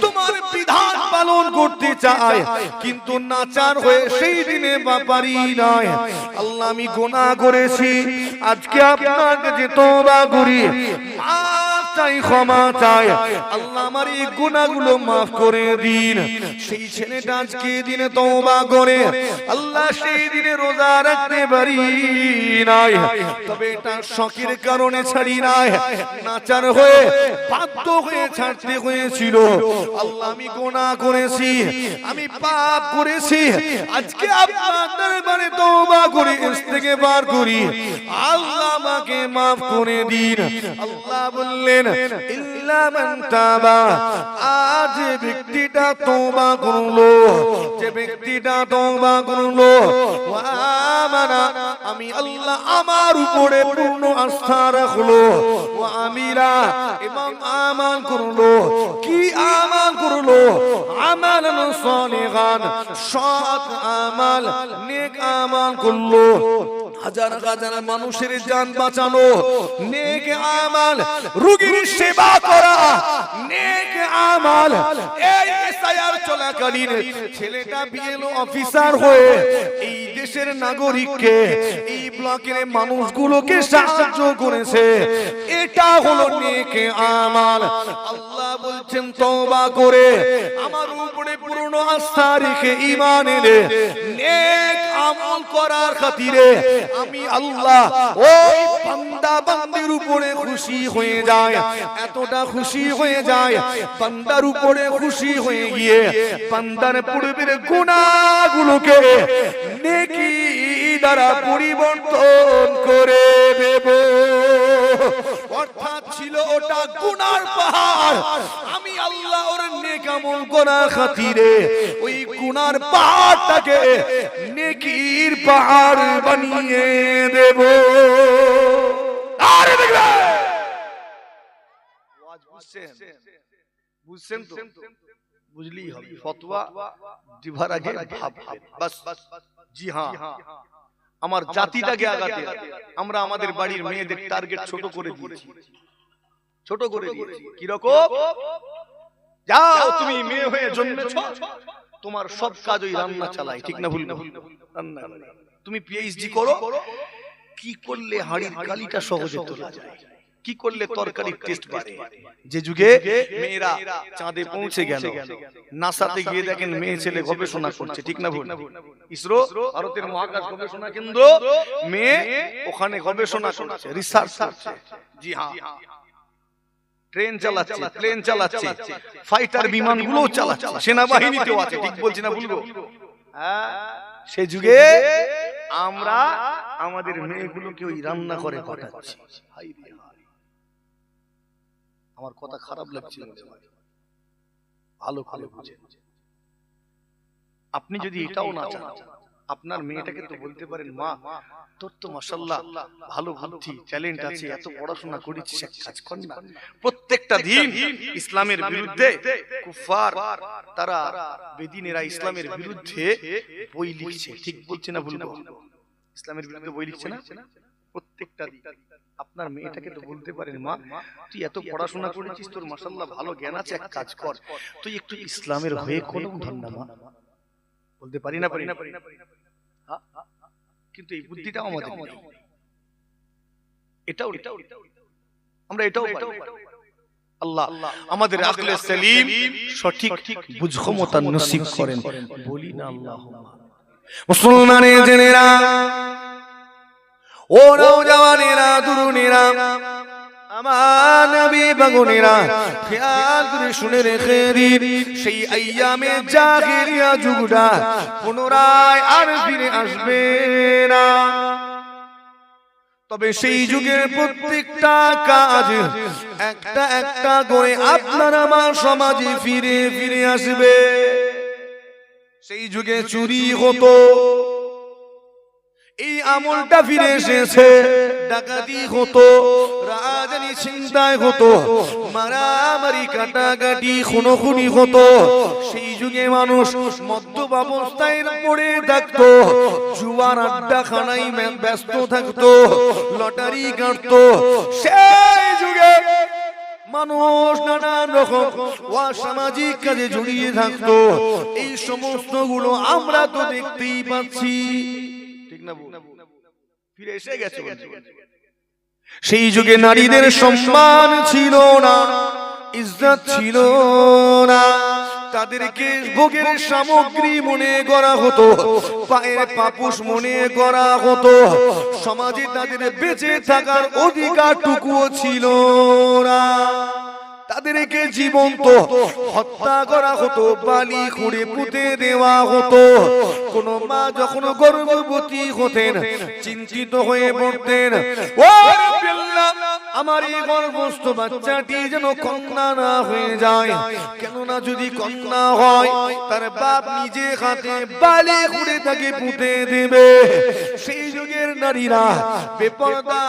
A: তোমার বিধান পালন করতে চাই, কিন্তু নাচার হয়ে সেই দিনে পারি না, আল্লাহ আমি গুনাহ করেছি, আজকে আপনার কাছে তওবা করি, চাই ক্ষমা চাই, আল্লাহ আমার এই গুনাহগুলো মাফ করে দিন। সেই ছেলেটা আজকে দিনে তওবা করে আল্লাহ সেই দিনে রোজা রাখতে পারি নাই, তবে এটা শখের কারণে ছাড়ি নাই, নাচার হয়ে বাধ্য হয়ে ছাড়তে হয়েছিল। আল্লাহ আমি গুনাহ করেছি, আমি পাপ করেছি, আজকে আপনার দরবারে তওবা করে ইস্তেগফার করি, আল্লাহ আমাকে মাফ করে দিন। আল্লাহ বললেন ইল্লা মান তাবা, আজ ব্যক্তিটা তওবা করলো, যে ব্যক্তিটা তওবা করলো, ওয়া আমানা আমি আল্লাহ আমার উপরে পূর্ণ আস্থা রাখলো, ওয়া আমিলা এবং আমাল করলো, কি আমাল করলো? আমালান সালিহান, সৎ আমাল, নেক আমাল করলো, হাজার হাজার মানুষের জান বাঁচানো, নেক আমাল, রোগীর সেবা করা, নেক আমাল। এই এসআইআর চলাকালীন ছেলেটা বিএলও অফিসার হয়ে এই দেশের নাগরিককে, এই ব্লকের মানুষগুলোকে সাহায্য করেছে, এটা হলো নেক আমাল। আল্লাহ বলছেন তওবা করে আমার উপরে পূর্ণ আস্থা রেখে ঈমান এনে নেক আমল করার খাতিরে আমি আল্লাহ ওই বান্দা বান্দির উপরে খুশি হয়ে যায়, এতটা খুশি হয়ে যায়, বান্দার উপরে খুশি হয়ে গিয়ে বান্দার পূর্বের গুনাহগুলোকে নেকি দ্বারা পরিবর্তন করে দেব। অর্থাৎ ছিল ওটা গুনার পাহাড়, আমি আল্লাহ ওর নেক আমল করার খাতিরে ওই গুনার পাহাড়টাকে নেকির পাহাড় বানিয়ে দেব। আরে দেখবে ওয়াজ বুঝছেন তো? বুঝলেই হবে, ফতোয়া দিবার আগে ভাববেন বাস। জি হ্যাঁ, আমার জাতিটাকে আগাতে আমরা আমাদের বাড়ির মেয়েদের টার্গেট ছোট করে দিয়েছি, ছোট করে দিয়েছি। কি রকম? যাও তুমি মেয়ে হয়ে জন্মেছো, তোমার সব কাজ ওই রান্না চালাই, ঠিক না ভুল? রান্না তুমি পিএইচডি করো, কি করলে হাড়ির কালিটা সহজে তোলা যায়, কি করলে তরকারির টেস্ট বাড়ে। যে যুগে মেয়েরা চাঁদে পৌঁছে গেল, নাসাতে গিয়ে দেখেন মেয়ে ছেলে গবেষণা করছে, ঠিক না ভুল? ইসরো ভারতের মহাকাশ গবেষণা কেন্দ্র, মেয়ে ওখানে গবেষণা করছে, রিসার্চ করছে। জি হ্যাঁ, ট্রেন চালাচ্ছে, প্লেন চালাচ্ছে, ফাইটার বিমানগুলো চালাচ্ছে, সেনাবাহিনীতেও আছে, ঠিক বলছি না ভুলবো? সে যুগে আমরা আমাদের মেয়েগুলোকে ওই রান্না করে পাঠাচ্ছি। আমার কথা খারাপ লাগছে, ভালো ভালো বুঝেন। আপনি যদি এটাও না চান, আপনার মেয়েটাকে তো বলতে পারেন, মা তোর তো মাশাআল্লাহ ভালো বুদ্ধি, ট্যালেন্ট আছে, এত পড়াশোনা করেছিস, এক কাজ কর না। প্রত্যেকটা দিন ইসলামের বিরুদ্ধে কুফার, তারা বেদিনেরা ইসলামের বিরুদ্ধে বই লিখছে, ঠিক বলছে না ভুল? ইসলামের বিরুদ্ধে বই লিখছে না প্রত্যেকটা দিন। আপনার মেয়েটাকে তো বলতে পারেন, মা তুই এত পড়াশোনা করেছিস, তোর মাশাআল্লাহ ভালো জ্ঞান আছে, এক কাজ কর, তুই একটু ইসলামের হয়ে কোনো ধন্যা মা। বলতে পারি না? কিন্তু এই বুদ্ধিটাও আমাদের নেই, এটাও আমরা এটাও আল্লাহ আমাদের আকলে সেলিম সঠিক বুঝক্ষমতা নসিব করেন, বলি না আল্লাহুম্মা। মুসলমানের জেনেরা ও নওজওয়ানেরা তরুণেরা আমার নবী বাগুনেরা খেয়াল করে শুনে রেখে দিন সেই আইয়ামে জাহিলিয়া যুগটা পুনরায় আর ফিরে আসবে না তবে সেই যুগের প্রত্যেকটা কাজ একটা একটা করে আপনার আমার সমাজে ফিরে ফিরে আসবে সেই যুগে চুরি হতো এই আমলটা ফিরে এসেছে ডাকাতি হতো রাজধানী ছিনতাই হতো মারামারি কাটাকাটি খুনোখুনি হতো সেই যুগে মানুষ মদ্যপ অবস্থায় পড়ে থাকতো জুয়ার আড্ডাখানায় ব্যস্ত থাকতো লটারি কাটতো সেই যুগে মানুষ নানান রকম অসামাজিক কাজে জড়িয়ে থাকতো এই সমস্ত গুলো আমরা তো দেখতেই পাচ্ছি ফিরে এসে গেছে সেই যুগে নারীদের সম্মান ছিল না ইজ্জত ছিল না তাদেরকে ভোগের সামগ্রী মনে করা হতো পায়ের পাপুষ মনে করা হতো সমাজে তাদের বেঁচে থাকার অধিকারটুকুও ছিল না তাদেরকে জীবন্ত হত্যা করা হতো বালি খুঁড়ে পুঁতে দেওয়া হতো কোন মা যখন গর্ভবতী হতেন চিন্তিত হয়ে পড়তেন ও আল্লাহ আমার এই গর্ভস্থ বাচ্চাটি যেন কন্যা না হয়ে যায় কেননা যদি কন্যা হয় তার বাপ নিজে হাতে বালি খুঁড়ে তাকে পুঁতে দেবে সেই যুগের নারীরা বেপরদা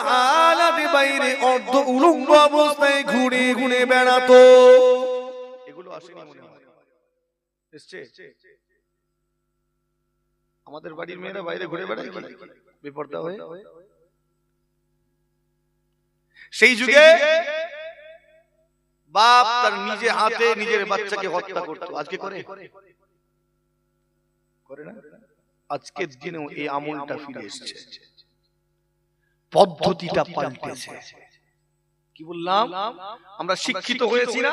A: আলাদে বাইরে অর্ধ উলঙ্গ অবস্থায় ঘুরে ঘুরে বেড়াতো এগুলো আসেনি মনে হয় এসছে আমাদের বাড়ির মেয়েরা বাইরে ঘুরে বেড়ায় কি বেপরদা হয়ে সেই যুগে বাপ তার নিজে হাতে নিজের বাচ্চাকে হত্যা করতো আজকে করে না আজকের দিনেও এই আমলটা ফিরে এসেছে পদ্ধতিটা পাল্টেছে কি বললাম আমরা শিক্ষিত হয়েছি না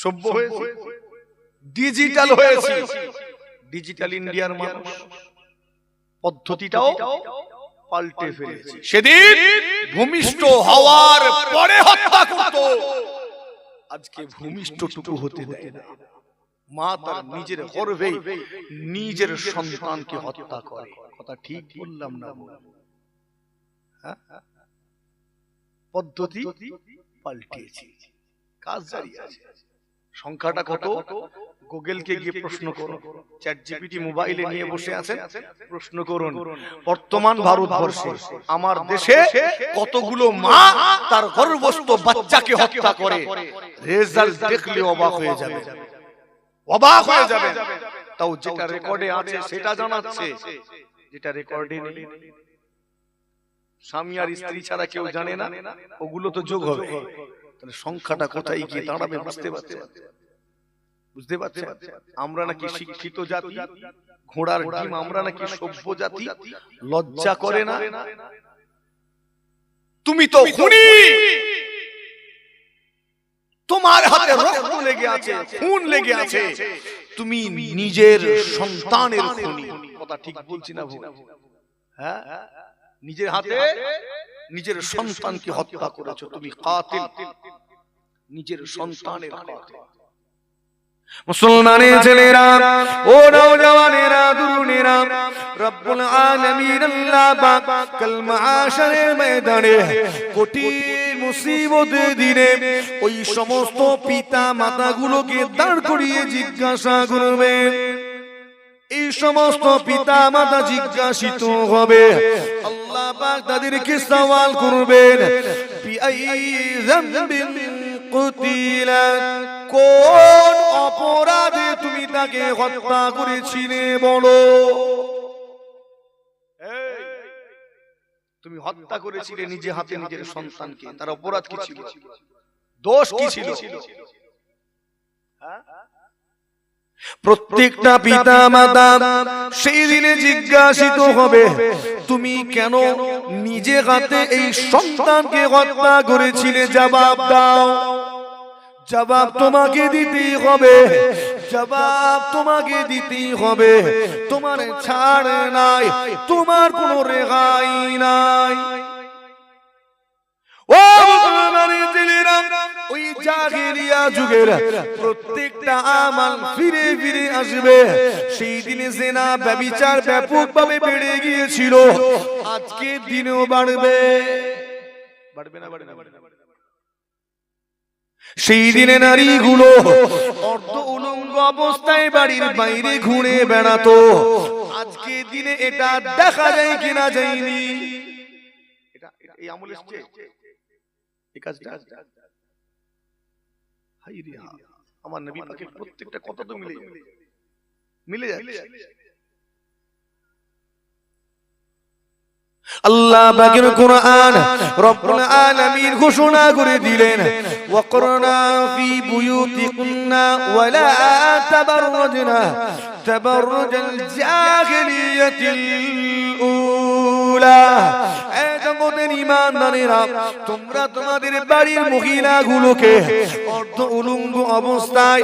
A: সভ্য হয়েছি ডিজিটাল হয়েছি ডিজিটাল ইন্ডিয়ার মানুষ পদ্ধতিটাও পাল্টে ফেলেছে সেদিন ভূমিষ্ঠ হওয়ার পরে হত্যা করত আজকে ভূমিষ্ঠটুকু হতে দেয় না মা তার নিজের গর্ভে নিজের সন্তানকে হত্যা করে কথা ঠিক বললাম না পদ্ধতি পাল্টিয়েছি কাজ জারি আছে সংখ্যাটা কত গুগলকে গিয়ে প্রশ্ন করুন চ্যাট জিপিটি মোবাইলে নিয়ে বসে আছেন প্রশ্ন করুন বর্তমান ভারতবর্ষে আমার দেশে কতগুলো মা তার গর্ভস্থ বাচ্চাকে হত্যা করে রেজাল্ট দেখলে অবাক হয়ে যাবে তাও যেটা রেকর্ডে আছে সেটা জানাচ্ছে যেটা রেকর্ডে নেই স্বামী আর স্ত্রী ছাড়া কেউ জানে না ওগুলো তো যোগ হবে তাহলে সংখ্যাটা কোথায় গিয়ে দাঁড়াবে বুঝতে পারছেন আমরা নাকি শিক্ষিত জাতি ঘোড়ার ডিম আমরা নাকি সভ্য জাতি লজ্জা করে না তুমি তো খুনি তোমার হাতে রক্ত লেগে আছে খুন লেগে আছে তুমি নিজের সন্তানের খুনি কথা ঠিক বলছি না ভুল হ্যাঁ নিজের হাতে নিজের সন্তানকে হত্যা করেছো তুমি কাতিল নিজের সন্তানের কাতিল মুসলমানের ছেলেরা ও নওজওয়ানেরা তরুণেরা রব্বুল আলামিন আল্লাহ পাক কাল মাশারের ময়দানে কঠিন মুসিবতের দিনে ওই সমস্ত পিতা মাতাগুলোকে দাঁড় করিয়ে জিজ্ঞাসা করবেন এই সমস্ত পিতা মাতা জিজ্ঞাসিত হবে আল্লাহ পাক তাদেরকে সওয়াল করবেন বিআই যামবিন কুতিলাত কোন অপরাধে তুমি তাকে হত্যা করেছিলে বলো তুমি হত্যা করেছিলে নিজে হাতে নিজের সন্তানকে তার অপরাধ কি ছিল দোষ কি ছিল প্রত্যেকটা পিতা মাতা সেই দিনে জিজ্ঞাসিত হবে তুমি কেন নিজে হাতে এই সন্তানকে হত্যা করেছিলে জবাব দাও জবাব তোমাকে দিতেই হবে জবাব তোমাকে দিতেই হবে, তোমার ছাড় নাই, তোমার কোনো রেহাই নাই। ও মুসলমানের ছেলেরা, ওই জাহেলিয়া যুগের প্রত্যেকটা আমল ফিরে ফিরে আসবে। সেই দিনে জিনা ব্যভিচার ব্যাপকভাবে বেড়ে গিয়েছিল, আজকে দিনেও বাড়বে। বাড়বে না? বাড়বে না? সেই দিনে নারীগুলো অর্ধ উলঙ্গ অবস্থায় বাড়ির বাইরে ঘুরে বেড়াতো, আজকে দিনে এটা দেখা যায় কিনা যায়নি? এটা এই আমল এসেছে, এই কাজটা। হাই রে, আমার নবী পাকের প্রত্যেকটা কথা তো মিলে যাচ্ছে। আল্লাহ পাকের কোরআন রব্বুল আলামিন ঘোষণা করে দিলেন, ওয়াকরনা ফি বুয়ুতিকুন্না ওয়ালা তাবাররুজনা তাবাররুজাল জাহিলিয়াতিল উলা। এ জগতের ঈমানদারেরা, তোমরা তোমাদের বাড়ির মহিলাগুলোকে অর্ধ উলঙ্গ অবস্থায়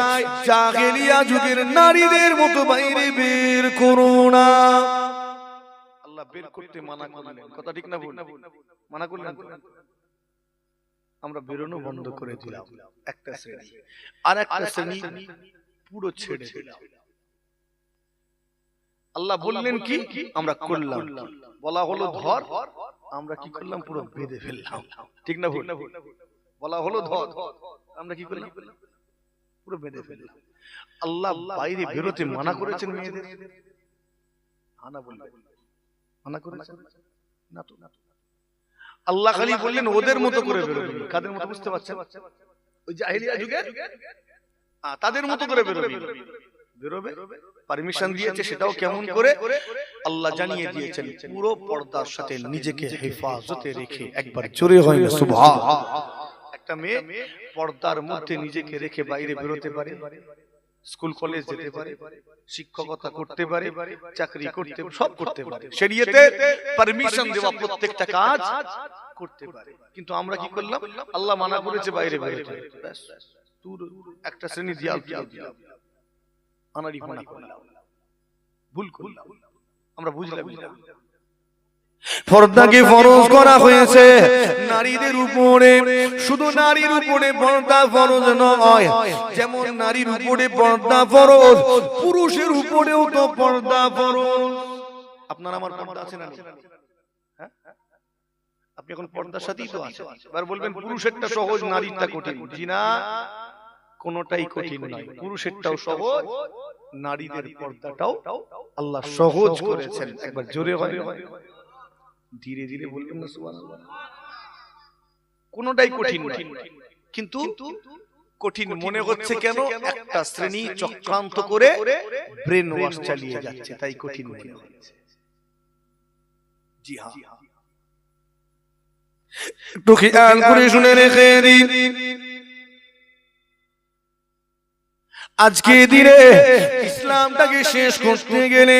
A: জাহেলিয়া যুগের নারীদের মতো বাইরে বের করো না। বের করতে মানা করলেন, কথা ঠিক না ভুল? মানা করলেন, আমরা বেরোনো বন্ধ করে দিলাম একটা শ্রেণী, আর একটা শ্রেণী পুরো ছেড়ে দিলাম। আল্লাহ বললেন কি, আমরা করলাম। বলা হলো ধর, আমরা কি করলাম? পুরো বেঁধে ফেললাম। ঠিক না ভুল? বলা হলো ধর, আমরা কি করলাম? পুরো বেঁধে ফেললাম। আল্লাহ বাইরে বেরোতে মানা করেছেন মেয়েদের? আনা বললেন আল্লাহ খালি বললেন ওদের মতো করে বেরোবে। কাদের মতো? বুঝতে পারছেন? ওই জাহেলিয়া যুগে তাদের মতো করে বেরোবে। পারমিশন দিয়েছে, সেটাও কেমন করে? আল্লাহ জানিয়ে দিয়েছেন, পুরো পর্দার সাথে নিজেকে হেফাজতে রেখে। একবার জোরে হয় না সুবহান। একটা মেয়ে পর্দার মধ্যে নিজেকে রেখে বাইরে বেরোতে পারে, স্কুল কলেজ যেতে পারে, শিক্ষকতা করতে পারে, চাকরি করতে, সব করতে পারে। শরীয়তে পারমিশন দেওয়া প্রত্যেকটা কাজ করতে পারে। কিন্তু আমরা কি করলাম? আল্লাহ মানা করেছে বাইরে বেরোতে, ব্যাস তুই একটা শ্রেণী দিয়াল দিলাম, আনারি মানা করলাম, ভুল করলাম, আমরা বুঝলাম। পর্দাকে ফরজ করা হয়েছে নারীদের উপরে, শুধু নারীর উপরে পর্দা ফরজ নয়, যেমন নারীর উপরে পর্দা ফরজ, পুরুষের উপরেও তো পর্দা ফরজ। আপনার আমার পর্দা আছে না? আপনি এখন পর্দার সাথেই তো আছেন। এবার বলবেন পুরুষেরটা সহজ, নারীরটা কঠিন। জি না, কোনটাই কঠিন নয়। পুরুষেরটাও সহজ, নারীদের পর্দাটাও আল্লাহ সহজ করেছেন। একবার জোরে হয়, ধীরে ধীরে বলবেন না সুবহানাল্লাহ। কোনটাই কঠিন নয়, কিন্তু কঠিন মনে হচ্ছে কেন? একটা শ্রেণী চক্রান্ত করে ব্রেন ওয়াশ চালিয়ে যাচ্ছে, তাই কঠিন মনে হচ্ছে। জি হ্যাঁ, একটু খেয়াল করে শুনে রেখে দিন। আজকে দিনে ইসলামটাকে শেষ করতে গেলে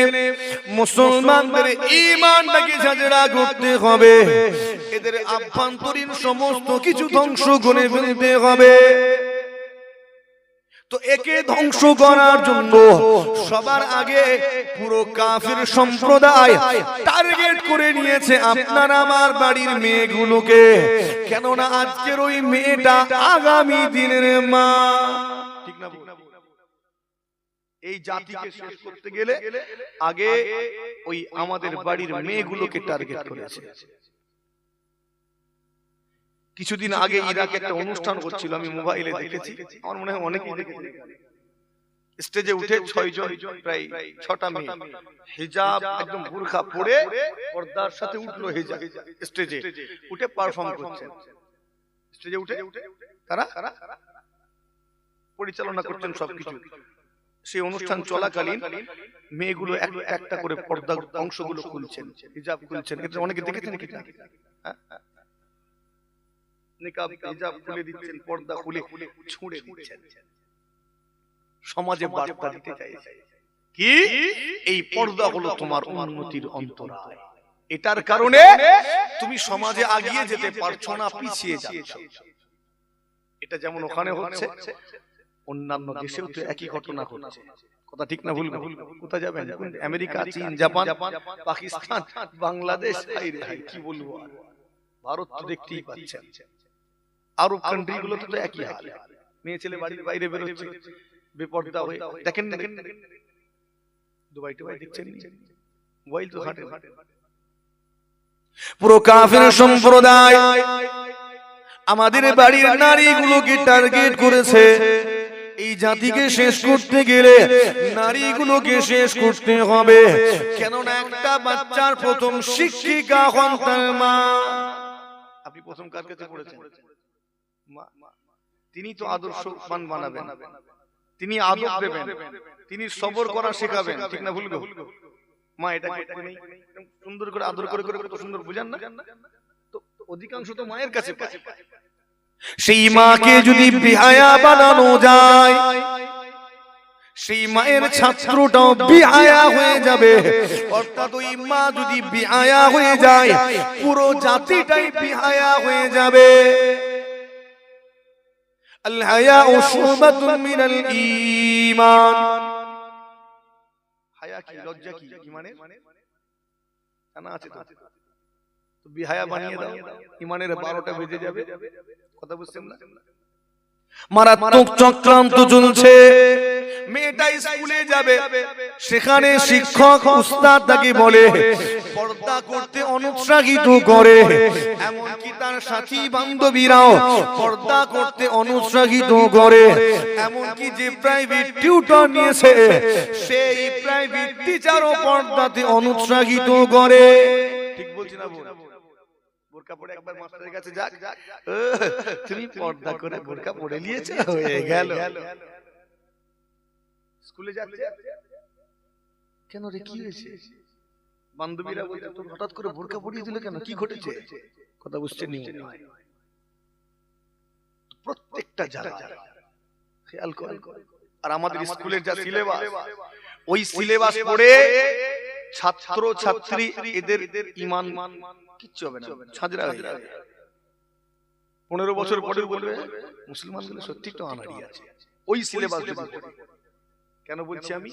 A: মুসলমানদের ঈমানটাকে ঝাঁঝরা করতে হবে, এদের আভ্যন্তরীণ সমস্ত কিছু ধ্বংস করে ফেলতে হবে। তো একে ধ্বংস করার জন্য সবার আগে পুরো কাফির সম্প্রদায় টার্গেট করে নিয়েছে আপনার আমার বাড়ির মেয়েগুলোকে। কেননা আজকের ওই মেয়েটা আগামী দিনের মা। ঠিক না? এই জাতিকে শেষ করতে গেলে আগে ওই আমাদের বাড়ির মেয়েগুলোকে টার্গেট করেছে। কিছুদিন আগে ইরাকে একটা অনুষ্ঠান হচ্ছিল, আমি মোবাইলে দেখেছি, আমার মনে হয় অনেকেই দেখেছে। স্টেজে উঠে 6 জন, প্রায় 6টা মেয়ে হিজাব একদম বুরখা পরে পর্দার সাথে উঠলো, হিজাব স্টেজে উঠে পারফর্ম করছে। স্টেজে উঠে তারা পরিচালনা করছেন সবকিছু। সেই অনুষ্ঠান চলাকালীন মেয়েগুলো একটা করে পর্দা অংশগুলো খুলছেন, হিজাব খুলছেন। অনেকে দেখেছেন কি? নিকাব হিজাব খুলে দিচ্ছেন, পর্দা খুলে ছুঁড়ে দিচ্ছেন। সমাজে বার্তা দিতে চাইছে কি? এই পর্দা হলো তোমার উন্নতির অন্তরায়, এটার কারণে তুমি সমাজে এগিয়ে যেতে পারছো না, পিছিয়ে যাচ্ছ। এটা যেমন ওখানে হচ্ছে, অন্যান্য দেশেও তো একই ঘটনা ঘটছে, কথা ঠিক না ভুল? কোথায় যাবেন? আমেরিকা, চীন, জাপান, পাকিস্তান, বাংলাদেশ, কি বলবো, ভারত তো দেখতেই পাচ্ছেন, আরব কান্ট্রি গুলোতে তো একই হাল। মেয়ে ছেলে বাড়ির বাইরে বেরোচ্ছে বেপর্দা হয়ে, দেখেন দুবাই টুবাই দেখছেন, মোবাইল তো হাঁটে। পুরো কাফির সম্প্রদায় আমাদের বাড়ির নারীগুলোকে টার্গেট করেছে। এই জাতিকে শেষ করতে গেলে নারীগুলোকে শেষ করতে হবে, কেননা একটা বাচ্চার প্রথম শিক্ষিকা হন তার মা। আপনি প্রথম কার কাছে পড়েছেন? মা। তিনি তো আদর্শবান বানাবেন, তিনি আদব দেবেন, তিনি সবর করা শেখাবেন, ঠিক না ভুল? মা এটা করতে নেই, সুন্দর করে আদর করে করে কত সুন্দর বুঝান না, তো অধিকাংশ তো মায়ের কাছে পায়। সেই মাকে যদি বেহায়া বানানো যায়, সেই মায়ের ছাত্রটাও বেহায়া হয়ে যাবে। অর্থাৎ ওই মা যদি বেহায়া হয়ে যায়, পুরো জাতিটাই বেহায়া হয়ে যাবে। আল হায়াউ শুবাতুন মিনাল ঈমান। হায়া কি, লজ্জা কি ঈমানের? জানা আছে তো? তো বেহায়া বানিয়ে দাও, ঈমানের 12টা বেজে যাবে, কথা বুঝছেন না? মারাত্মক চক্রান্ত চলছে। মেয়েটা স্কুলে যাবে, সেখানে শিক্ষক উস্তাদ তাকে বলে পর্দা করতে অনুৎসাহিত করে, এমনকি তার সাথী বান্ধবীরাও পর্দা করতে অনুৎসাহিত করে, এমনকি যে প্রাইভেট টিউটর নিয়েছে সেই প্রাইভেট টিচারও পর্দাতে অনুৎসাহিত করে। ঠিক বলছি না? বোরকা পরে একবার মাস্টারের কাছে যাক, তুমি পর্দা করে বোরকা পরে নিয়েছো, হয়ে গেল। স্কুলে যাচ্ছে, কেন রে কি হয়েছে? বান্ধবীরা বলছে তোর হঠাৎ করে বোরকা পরিয়ে দিল কেন, কি ঘটেছে? কথা বুঝছেন? প্রত্যেকটা জায়গা খেয়াল করে। আর আমাদের স্কুলের যা সিলেবাস, ওই সিলেবাস পড়ে ছাত্র ছাত্রী এদের ঈমান কিচ্ছু হবে না, ছাজরা হয়ে যাবে। 15 বছর পরে বলবে মুসলমানগুলো সত্যি তো আনাড়ি আছে, ওই সিলেবাস। কেন বলছি আমি?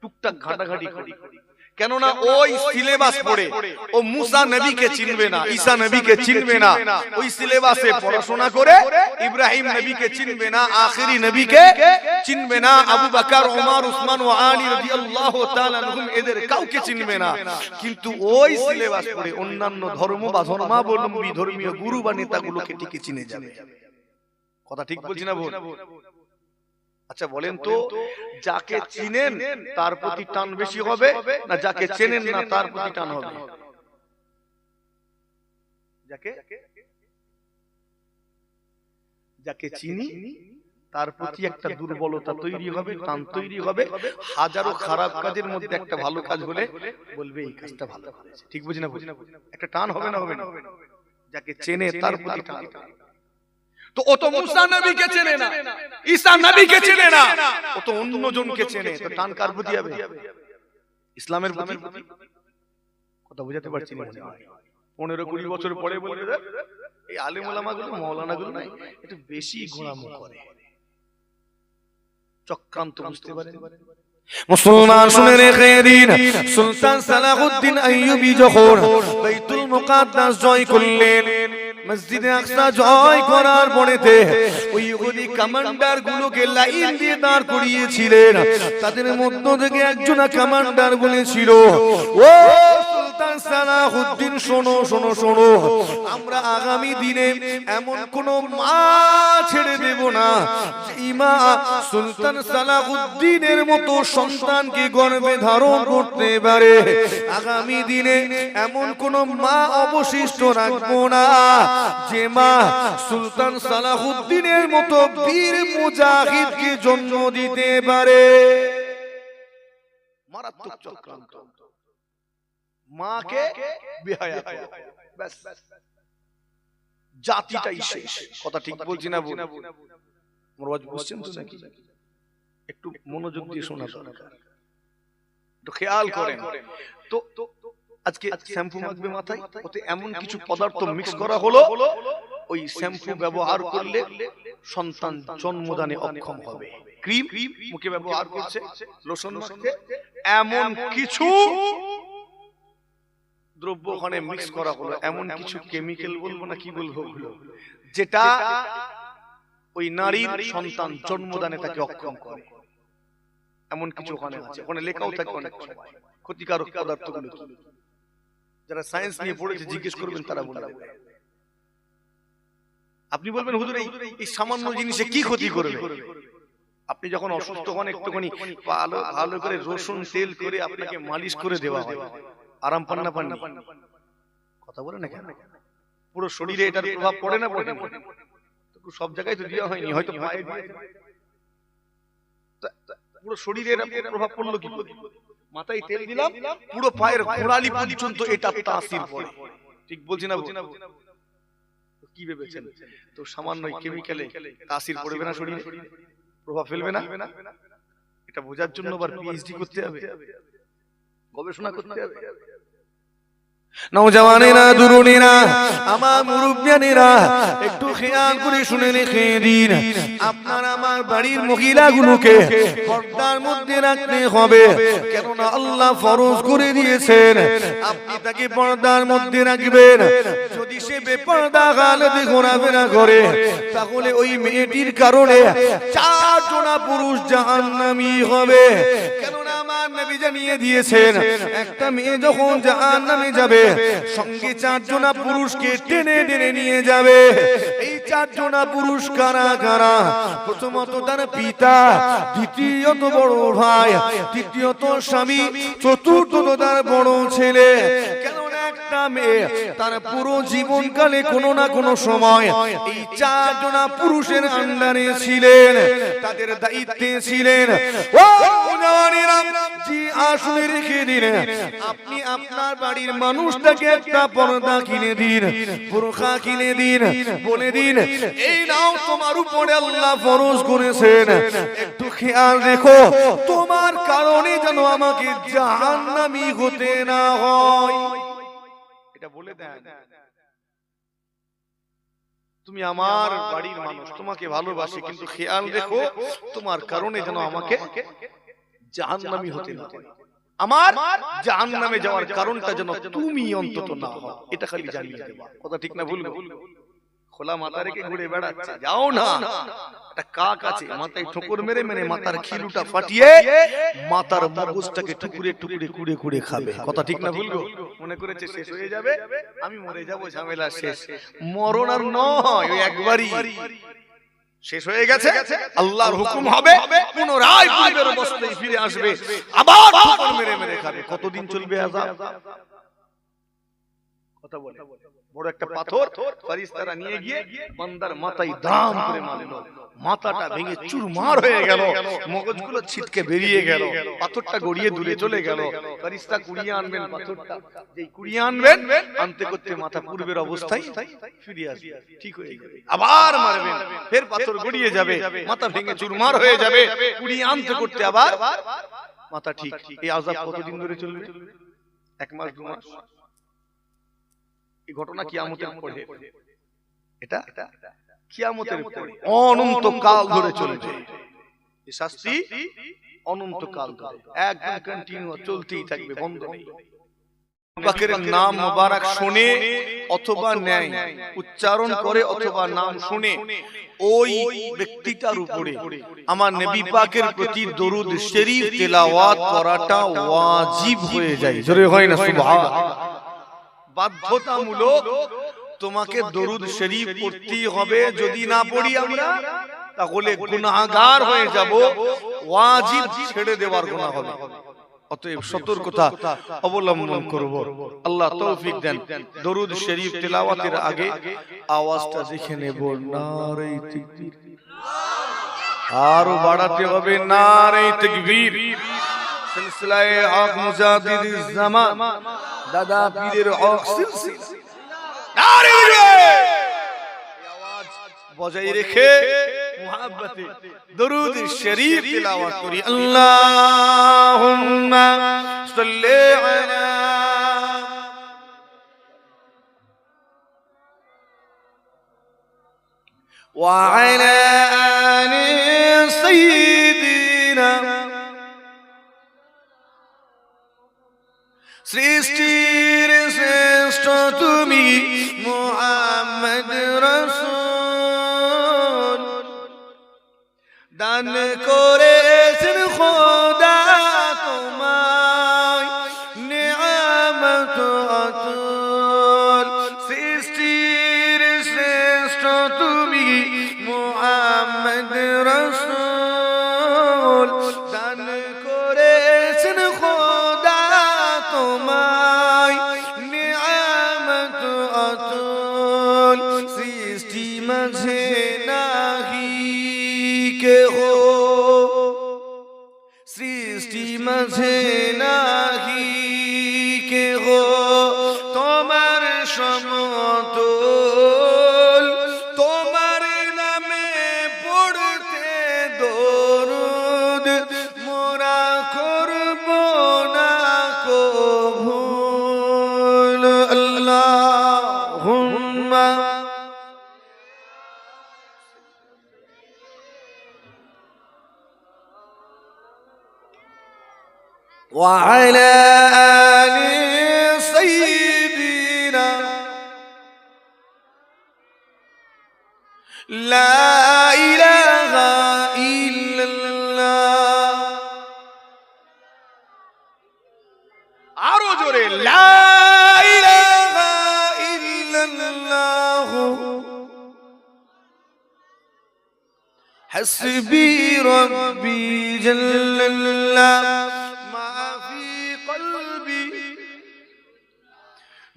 A: টুকটাক ঘাটাঘাটি করি, কেননা ওই সিলেবাস পড়ে ও মুসা নবীকে চিনবে না, ঈসা নবীকে চিনবে না। ওই সিলেবাসে পড়াশোনা করে ইব্রাহিম নবীকে চিনবে না, আখিরি নবীকে চিনবে না, আবু বকর, ওমর, উসমান ও আলী রাদিয়াল্লাহু তাআলা আনহুম এদের কাউকে চিনবে না। কিন্তু ওই সিলেবাস পড়ে অন্যান্য ধর্ম বা ধর্মাবলম্বী ধর্মীয় গুরু বা নেতাগুলোকে ঠিকই চিনে যাবে। কথা ঠিক বলছি না বল? আচ্ছা বলেন তো, যাকে চিনেন তার প্রতি টান বেশি হবে না যাকে চেনেন না তার প্রতি টান হবে? যাকে চিনি তার প্রতি একটা দুর্বলতা তৈরি হবে, টান তৈরি হবে। হাজারো খারাপ কাজের মধ্যে একটা ভালো কাজ হলে বলবে এই কাজটা ভালো করেছে, ঠিক বুঝি না? একটা টান হবে না? হবে না? যাকে চেনে তার প্রতি টান। তো ও তো মুসা নবীকে চেনে না, ঈসা নবীকে চেনে না, ও তো অন্য জনকে চেনে, তো টান কার প্রতি হবে? ইসলামের প্রতি। কথা বুঝাতে পারছি না? 15-20 বছর পরে বলবে এই আলেম ওলামাগুলো, মাওলানাগুলো নাই একটু বেশি গোঁড়ামি করে, চক্রান্ত বুঝতে পারেন? মুসলমান শুনে রেখে দিন, সুলতান সালাহুদ্দিন আইয়ুবী যখন বাইতুল মুকাদ্দাস জয় করলেন, মসজিদে আকসা জয় করার পরেতে ওই ইহুদি কমান্ডার গুলোকে লাইন দিয়ে দাঁড় করিয়েছিলেন। তাদের মধ্য থেকে একজন কমান্ডার বলেছিল, ও সুলতান সালাহুদ্দিন শোনো শোনো শোনো, আমরা আগামী দিনে এমন কোন মা ছেড়ে দেব না যে মা সুলতান সালাহুদ্দিনের মতো সন্তানকে গর্ভে ধারণ করতে পারে। আগামী দিনে এমন কোন মা অবশিষ্ট রাখবো না যে মা সুলতান সালাহুদ্দিনের মতো বীর মুজাহিদকে জন্ম দিতে পারে। মারাত্মক চক্রান্ত, মাকে বেহায়া করো, ব্যাস জাতিটাই শেষ। কথা ঠিক বলছি না? বুঝছেন তো নাকি? একটু মনোযোগ দিয়ে শোনা দরকার, একটু খেয়াল করেন তো। আজকে শ্যাম্পু মাখবে মাথায়, ওতে এমন কিছু পদার্থ মিক্স করা হলো ওই শ্যাম্পু ব্যবহার করলে সন্তান জন্মদানে অক্ষম হবে। ক্রিম মুখে ব্যবহার করছে, লোশন মাখছে, এমন কিছু দ্রব্য ওখানে মিক্স করা হলো, এমন কিছু কেমিক্যাল বলবো না কি বলবো, যেটা ওই নারীর সন্তান জন্মদানে তাকে অক্ষম করে। এমন কিছু ওখানে আছে, ওখানে লেখাও থাকে অনেক সময় ক্ষতিকারক পদার্থগুলো কি। যারা সায়েন্স নিয়ে পড়েছে জিজ্ঞেস করবেন, তারা বলবে। আপনি বলবেন হুজুর এই সামান্য জিনিসে কি ক্ষতি করবে? আপনি যখন অসুস্থ হন একটুখানি ভালো ভালো করে রসুন তেল করে আপনাকে মালিশ করে দেওয়া হয়, আরাম পান না পান? কথা বলে না কেন? পুরো শরীরে এটার প্রভাব পড়ে না পড়ে? সব জায়গায় তো দেওয়া হয়নি, হয়তো পুরো শরীরে এর প্রভাব পড়লো কি? মাথায় তেল দিলাম, পুরো পায়ের গোড়ালি পর্যন্ত এটা তাসির পড়ে। ঠিক বলছি না? কি ভেবেছেন তো সামান্য কেমিক্যালে তাসির পড়বে না শরীরে, প্রভাব ফেলবে না? এটা বোঝার জন্য আবার পিএইচডি করতে হবে, গবেষণা করতে হবে। নওজওয়ানেরা, তরুণেরা, আমার মুরব্বিয়ানেরা, একটু খেয়াল করে শুনে রেখে দিন। আপনার আমার বাড়ির মহিলাগুলোকে পর্দার মধ্যে রাখতে হবে, কেননা আল্লাহ ফরজ করে দিয়েছেন আপনি তাকে পর্দার মধ্যে রাখবেন। যদি সে বেপর্দা হালতে ঘোরাফেরা করে, তাহলে ওই মেয়েটির কারণে 4 জনা পুরুষ জাহান্নামী হবে। কেননা আমার নবী জানিয়ে দিয়েছেন, একটা মেয়ে যখন জাহান্নামে যাবে, সঙ্গে 4 জনা পুরুষকে টেনে টেনে নিয়ে যাবে। এই 4 জনা পুরুষ কারা কারা? প্রথমত তার পিতা, দ্বিতীয়ত বড় ভাই, তৃতীয়ত স্বামী, চতুর্থত তার বড় ছেলে। কেন একটা মেয়ে তার পুরো জীবনকালে কোনো না কোনো সময় এই 4 জনা পুরুষের আন্ডারে ছিলেন, তাদের দায়িত্বে ছিলেন। ও জানেরা, জি আসলে রেখে দিলেন, আপনি আপনার বাড়ির মানুষটাকে একটা পর্দা কিনে দিন, বোরকা কিনে দিন, বলে দিন এই নাও তোমার উপরে আল্লাহ ফরজ করেছেন, একটু খেয়াল রেখো, তোমার কারণে যেন আমাকে জাহান্নামী হতে না হয়। এটা বলে দেন, তুমি আমার বাড়ির মানুষ, তোমাকে ভালোবাসি, কিন্তু খেয়াল রেখো তোমার কারণে যেন আমাকে জাহান্নামী হতে না হয়। আমার জাহান্নামে যাওয়ার কারণটা যেন তুমি অন্তত না হও, এটা খালি জানিয়ে দেবা। কথা ঠিক না ভুল? খোলা মাথা রেখে ঘুরে বেড়াচ্ছে, যাও না। একটা কাক আছে, মাথায় ঠোকর মেরে মেরে মাথার খিলুটা ফাটিয়ে মাথার মগজটাকে টুকরে টুকরে কুড়ে কুড়ে খাবে। কথা ঠিক না ভুল? মনে করেছে শেষ হয়ে যাবে, আমি মরে যাবো, ঝামেলা শেষ। মরণ আর নয়, ওই একবারই শেষ হয়ে গেছে, আল্লাহর হুকুম হবে, পুনরায় পূর্বের অবস্থায় ফিরে আসবে, আবার ঠোকর মেরে মেরে খাবে। কতদিন চলবে আযাব? কথা বলে। বড় একটা পাথর ফেরেশতারা নিয়ে গিয়ে বান্দার মাথায় দাম করে মারলো, মাথাটা ভেঙে চুরমার হয়ে গেল, মগজগুলো ছিটকে বেরিয়ে গেল, পাথরটা গড়িয়ে দূরে চলে গেল। ফেরেশতা কুড়িয়ে আনবেন পাথরটা, যেই কুড়িয়ে আনবেন, আনতে করতে মাথা পূর্বের অবস্থায় ফিরে আসবে, ঠিক হয়ে যাবে। আবার মারবেন, ফের পাথর গড়িয়ে যাবে, মাথা ভেঙে চুরমার হয়ে যাবে, কুড়িয়ে আনতে করতে আবার মাথা ঠিক। এই আযাব কতদিন ধরে চলবে? 1 মাস 2 মাস? এই ঘটনা কিয়ামতের পরে, এটা কিয়ামতের পরে অনন্ত কাল ধরে চলবে। এই শাস্তি অনন্ত কাল ধরে একদম কন্টিনিউ চলতেই থাকবে, বন্ধ নেই। পাকের নাম মোবারক শুনে অথবা নেয়, উচ্চারণ করে অথবা নাম শুনে ওই ব্যক্তিটার উপরে আমার নবী পাকের প্রতি দরুদ শরীফ তেলাওয়াত করাটা ওয়াজিব হয়ে যায়। জোরে হয় না সুবহানাল্লাহ? বাধ্যতামূলক তোমাকে দরুদ শরীফ পড়তেই হবে। যদি না পড়ি আমরা, তাহলে গুনাহগার হয়ে যাব, ওয়াজিব ছেড়ে দেওয়ার গুনাহ হবে। অতএব সতর্কতা অবলম্বন করব। আল্লাহ তৌফিক দেন। দরুদ শরীফ তেলাওয়াতের আগে আওয়াজটা দেখে নেব, নারে তাকবীর, আরো বাড়াতে হবে, নারে তাকবীর। সিলসিলায়ে হক মুজাদ্দিদিজ জামান দাদা পীরের হক সিলসিলা, নারে আওয়াজ বজায় রেখে মুহাব্বতে দরুদ শরীফ তেলাওয়াত করি। আল্লাহুম্মা সাল্লি আলা وعلى آل سيدنا সৃষ্টির শ্রেষ্ঠ তুমি মুহাম্মদ রাসূল দান করেছেন খোদা তোমায় নিয়ামত আতুল সৃষ্টির শ্রেষ্ঠ তুমি মুহাম্মদ রাসূল দান করেছেন খোদা তোমায় নিয়ামত আতুল সৃষ্টি মাঝে নাহি কেহ সৃষ্টি মাঝে নাহি কেহ তোমার সমতুল তোমার নামে পড়তে দরুদ মোরা করব না কবুল আল্লাহুম্মা وعلى آل سيدنا لا إله إلا الله আরো জোরে লা ইলাহা ইল্লাল্লাহ হাসবি রব্বি জাল্লাল্লাহ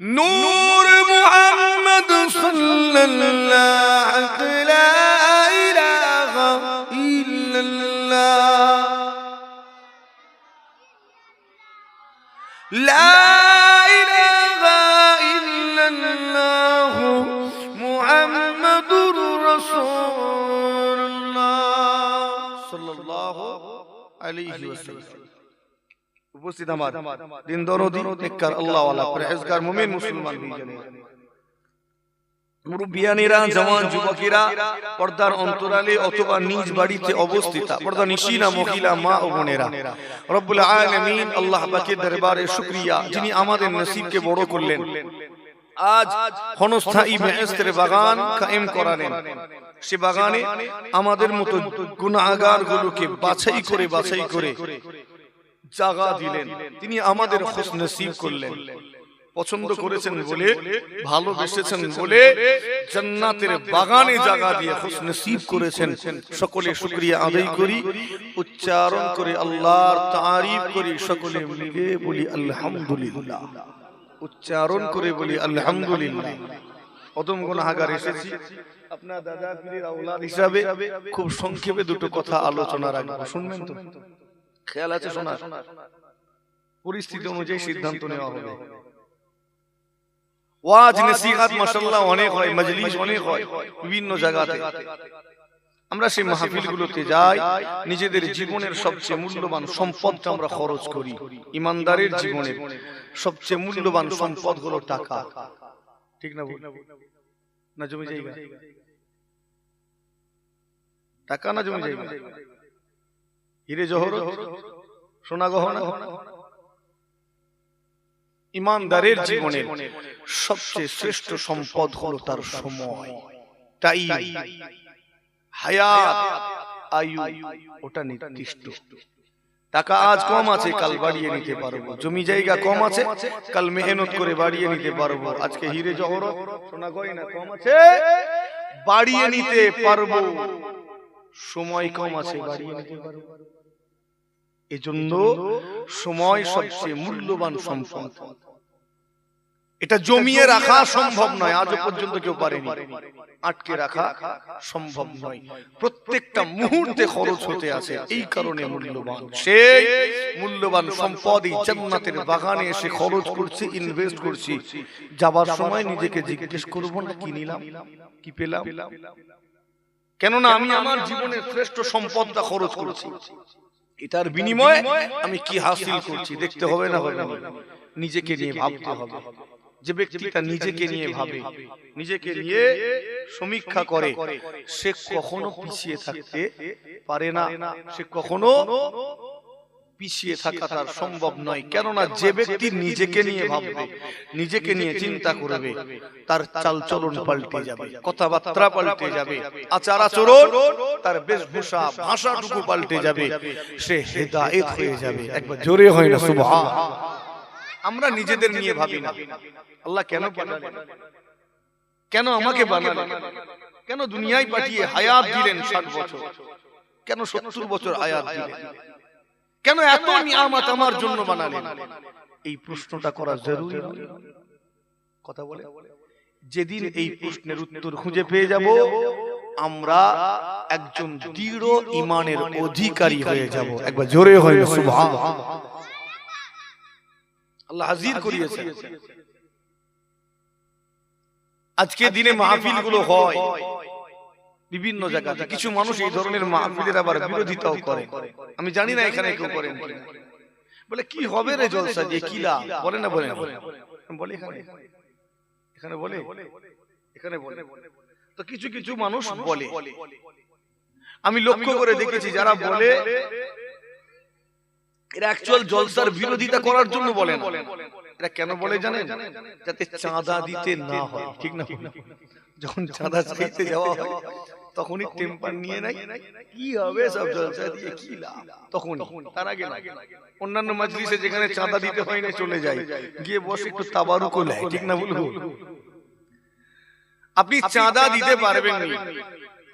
A: نور محمد صلى الله لا إله إلا الله لا إله إلا الله محمد رسول الله صلى الله عليه وسلم উপস্থিত আমার দিন দরদি নেককার আল্লাহ ওয়ালা পরহেজগার মুমিন মুসলমান ভাইজানেরা মুরব্বিয়ানেরা জওয়ান যুবকেরা পর্দার অন্তরালে অথবা নিজ বাড়িতে অবস্থিত পর্দা নিশিনা মহিলা মা ও বোনেরা রব্বুল আলামিন আল্লাহ পাকের দরবারে শুকরিয়া যিনি আমাদের নসিবকে বড় করলেন আজ ক্ষণস্থায়ী বেহেশতের বাগান কায়েম করালেন সে বাগানে আমাদের মতো গুনাহগার গুলোকে বাছাই করে জায়গা দিলেন তিনি আমাদের খুশ নসিব করলেন পছন্দ করেছেন বলে ভালোবেসেছেন বলে জান্নাতের বাগানে জায়গা দিয়ে খুশ নসিব করেছেন সকলে শুকরিয়া আদায় করি উচ্চারণ করে আল্লাহর তারিফ করি সকলে মিলে বলি আলহামদুলিল্লাহ উচ্চারণ করে বলি আলহামদুলিল্লাহ অদম গুনাহগার এসেছি আপনার দাদা পীরের আওলাদ হিসাবে খুব সংক্ষেপে দুটো কথা আলোচনা রাখবো শুনবেন তো খেয়াল আছে শোনা পরিস্থিতি অনুযায়ী সিদ্ধান্ত নেওয়া হবে ওয়াজ নসিহত মাশাআল্লাহ অনেক হয় মজলিস অনেক হয় বিভিন্ন জায়গাতে আমরা সেই মাহফিলগুলোতে যাই নিজেদের জীবনের সবচেয়ে মূল্যবান সম্পদটা আমরা খরচ করি ইমানদারের জীবনের সবচেয়ে মূল্যবান সম্পদ হলো টাকা ঠিক না না জমি জায়গা টাকা না জমি জায়গা হিরে জহরত সোনা গহনা ইমানদারের জীবনের সবচেয়ে শ্রেষ্ঠ সম্পদ হলো তার সময় টাইম হায়াত আয়ু ওটা নির্দিষ্ট টাকা আজ কম আছে কাল বাড়িয়ে নিতে পারবো জমি জায়গা কম আছে কাল মেহনত করে বাড়িয়ে নিতে পারবো আজকে হিরে জহরত সোনা গয়না কম আছে বাড়িয়ে নিতে পারবো সময় কম আছে বাড়িয়ে নিতে পারবো এজন্য সময় সবচেয়ে মূল্যবান সম্পদ এটা জমিয়ে রাখা সম্ভব নয় আজও পর্যন্ত কেউ পারেনি আটকে রাখা সম্ভব নয় প্রত্যেকটা মুহূর্তে খরচ হতে আছে এই কারণে মূল্যবান সেই মূল্যবান সম্পদ এই জান্নাতের বাগানে এসে খরচ করছি ইনভেস্ট করছি যাবার সময় নিজেকে জিজ্ঞেস করব না কি নিলাম কি পেলাম কেননা আমি আমার জীবনের শ্রেষ্ঠ সম্পদটা খরচ করছি এটার বিনিময়ে আমি কি হাসিল করছি দেখতে হবে না হবে নিজেকে নিয়ে ভাবতে হবে যে ব্যক্তিটা নিজেকে নিয়ে ভাবে, নিজেকে নিয়ে সমীক্ষা করে, সে কখনো পিছিয়ে থাকতে পারে না, সে কখনো পিছিয়ে থাকা তার সম্ভব নয়। কেননা যে ব্যক্তি নিজেকে নিয়ে ভাববে, নিজেকে নিয়ে চিন্তা করবে, তার চালচলন পাল্টে যাবে, কথাবার্তা পাল্টে যাবে, আচার আচরণ, তার বেশভূষা, ভাষাটুকু পাল্টে যাবে, সে হেদায়েত হয়ে যাবে। একবার জোরে হয় না সুবহান। আমরা নিজেদের নিয়ে ভাবি না, আল্লাহ কেন বানালেন, কেন আমাকে বানালেন, কেন দুনিয়ায় পাঠিয়ে হায়াত দিলেন 60 বছর, কেন 70 বছর হায়াত দিলেন, কেন এত নিয়ামত আমার জন্য বানালেন? এই প্রশ্নটা করা জরুরি। কথা বলে যেদিন এই প্রশ্নের উত্তর খুঁজে পেয়ে যাব, আমরা একজন দৃঢ় ঈমানের অধিকারী হয়ে যাব। একবার জোরে হয় সুবহানাল্লাহ। আল্লাহ হাজির করিয়েছে। আজকে দিনে মাহফিল গুলো হয় বিভিন্ন জায়গাতে, কিছু মানুষ এই ধরনের মাহফিলের আবার বিরোধিতাও করে। আমি জানি না এখানে কেউ করেন কিনা। বলে কি হবে রে জলসা দিয়ে, কি লাভ? বলে না বলে না বলে এখানে বলে এখানে বলে। তো কিছু কিছু মানুষ বলে, আমি লক্ষ্য করে দেখেছি যারা বলে এরা অ্যাকচুয়াল জলসার বিরোধিতা করার জন্য বলে না। এরা কেন বলে জানেন? যাতে চাঁদা দিতে না হয়। ঠিক না? যখন চাঁদা চাইতে যাওয়া হয় তখনই টেম্পার নিয়ে নাই, কি হবে সব জলসা দিয়ে কি লাভ, তখন তার আগে না। অন্যান্য মাজলিসে যেখানে চাঁদা দিতে হয় না চলে যায়, গিয়ে বসে একটু তাবারুক নেয়। ঠিক না বলবো? আপনি চাঁদা দিতে পারবেন না,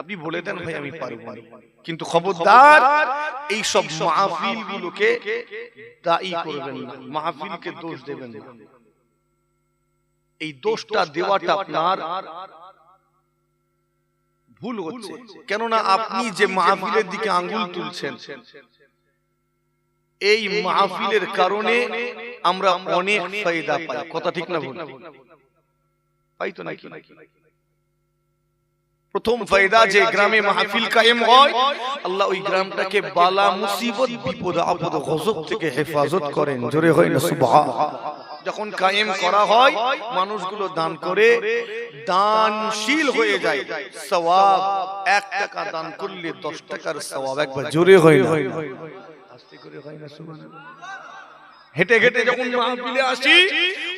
A: আপনি বলে দেন ভাই আমি পারবো না, কিন্তু খবরদার এই সব মাহফিল গুলোকে দায়ী করবেন না, মাহফিলকে দোষ দেবেন না। এই দোষটা দেওয়াটা আপনার ভুল হচ্ছে। কেননা আপনি যে মাহফিলের দিকে আঙ্গুল তুলছেন, এই মাহফিলের কারণে আমরা অনেক ফায়দা পাই। কথা ঠিক না ভুল? পাই তো নাকি? প্রথম ফায়দা, যে গ্রামে মাহফিল কায়েম হয়, আল্লাহ ওই গ্রামটাকে বালা মুসিবত, বিপদ আপদ গজব থেকে হেফাজত করেন। জোরে হয় না সুবহানাল্লাহ। যখন কায়েম করা হয়, মানুষগুলো দান করে, দানশীল হয়ে যায়, সওয়াব 1 টাকা দান করলে 10 টাকার সওয়াব। একবার জোরে হয় না, আস্তে করে হয় না সুবহানাল্লাহ। হেঁটে হেঁটে যখন মাহফিলে আসি,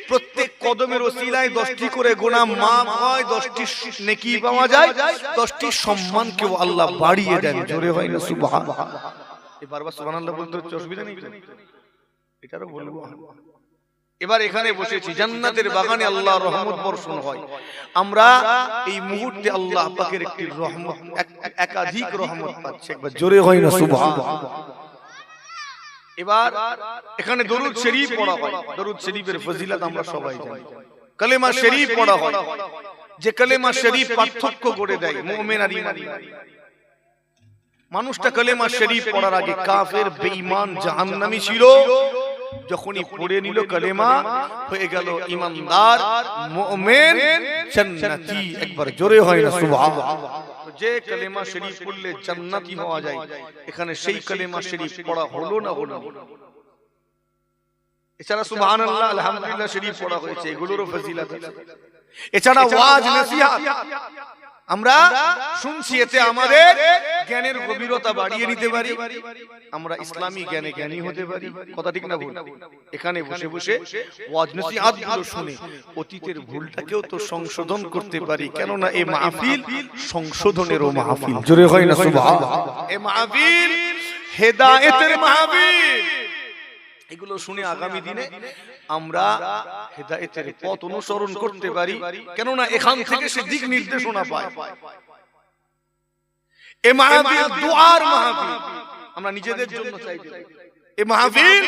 A: প্রত্যেক কদমের ওসিলায় 10টি করে গুনাহ মাফ হয়, 10টি নেকি পাওয়া যায়, 10টি সম্মানকেও আল্লাহ বাড়িয়ে দেন। জোরে হয় না সুবহানাল্লাহ। বারবার সুবহানাল্লাহ বলতে হচ্ছে, অসুবিধা নেই তো? এটারও বলবো। এবার এখানে বসেছি, জান্নাতের বাগানে আল্লাহর রহমত বর্ষণ হয়। আমরা এই মুহূর্তে আল্লাহ পাকের একটি রহমত, একাধিক রহমত পাচ্ছি। একবার জোরে হয় না সুবহানাল্লাহ। এবার এখানে দরুদ শরীফ পড়া হয়। দরুদ শরীফের ফজিলত আমরা সবাই জানি। কালেমা শরীফ পড়া হয়, যে কালেমা শরীফ পার্থক্য করে দেয় মুমিন আর ঈমানি। মানুষটা কালেমা শরীফ পড়ার আগে কাফের, বেঈমান, জাহান্নামী ছিল। যখনই পড়ে নিল কালেমা, হয়ে গেল ঈমানদার, মুমিন, জান্নাতি। একবার জোরে হয় না সুবহানাল্লাহ। যে কালেমা শরীফ পড়লে জান্নাতি হওয়া যায়, এখানে সেই কালেমা শরীফ পড়া হলো না হলো। এছাড়া সুবহানাল্লাহ, আলহামদুলিল্লাহ শরীফ পড়া হয়েছে, এগুলোরও ফজিলত আছে। এছাড়া ওয়াজ, নসিহত আমরা শুনছি, এতে আমাদের জ্ঞানের গভীরতা বাড়িয়ে নিতে পারি, আমরা ইসলামী জ্ঞানে জ্ঞানী হতে পারি। কথা ঠিক না ভুল? এখানে বসে বসে ওয়াজ নসিহত গুলো শুনে অতীতের ভুলটাকেও তো সংশোধন করতে পারি। কেননা এই মাহফিল সংশোধনেরও মাহফিল। জোরে হয় না সুবহানাল্লাহ। এই মাহফিল হেদায়েতের মাহফিল। এগুলো শুনে আগামী দিনে আমরা হেদায়েতের পথ অনুসরণ করতে পারি, কেননা এখান থেকে সে দিক নির্দেশনা পায়। এই মাহফিল দুআর মাহফিল, আমরা নিজেদের জন্য চাইতে। এই মাহফিল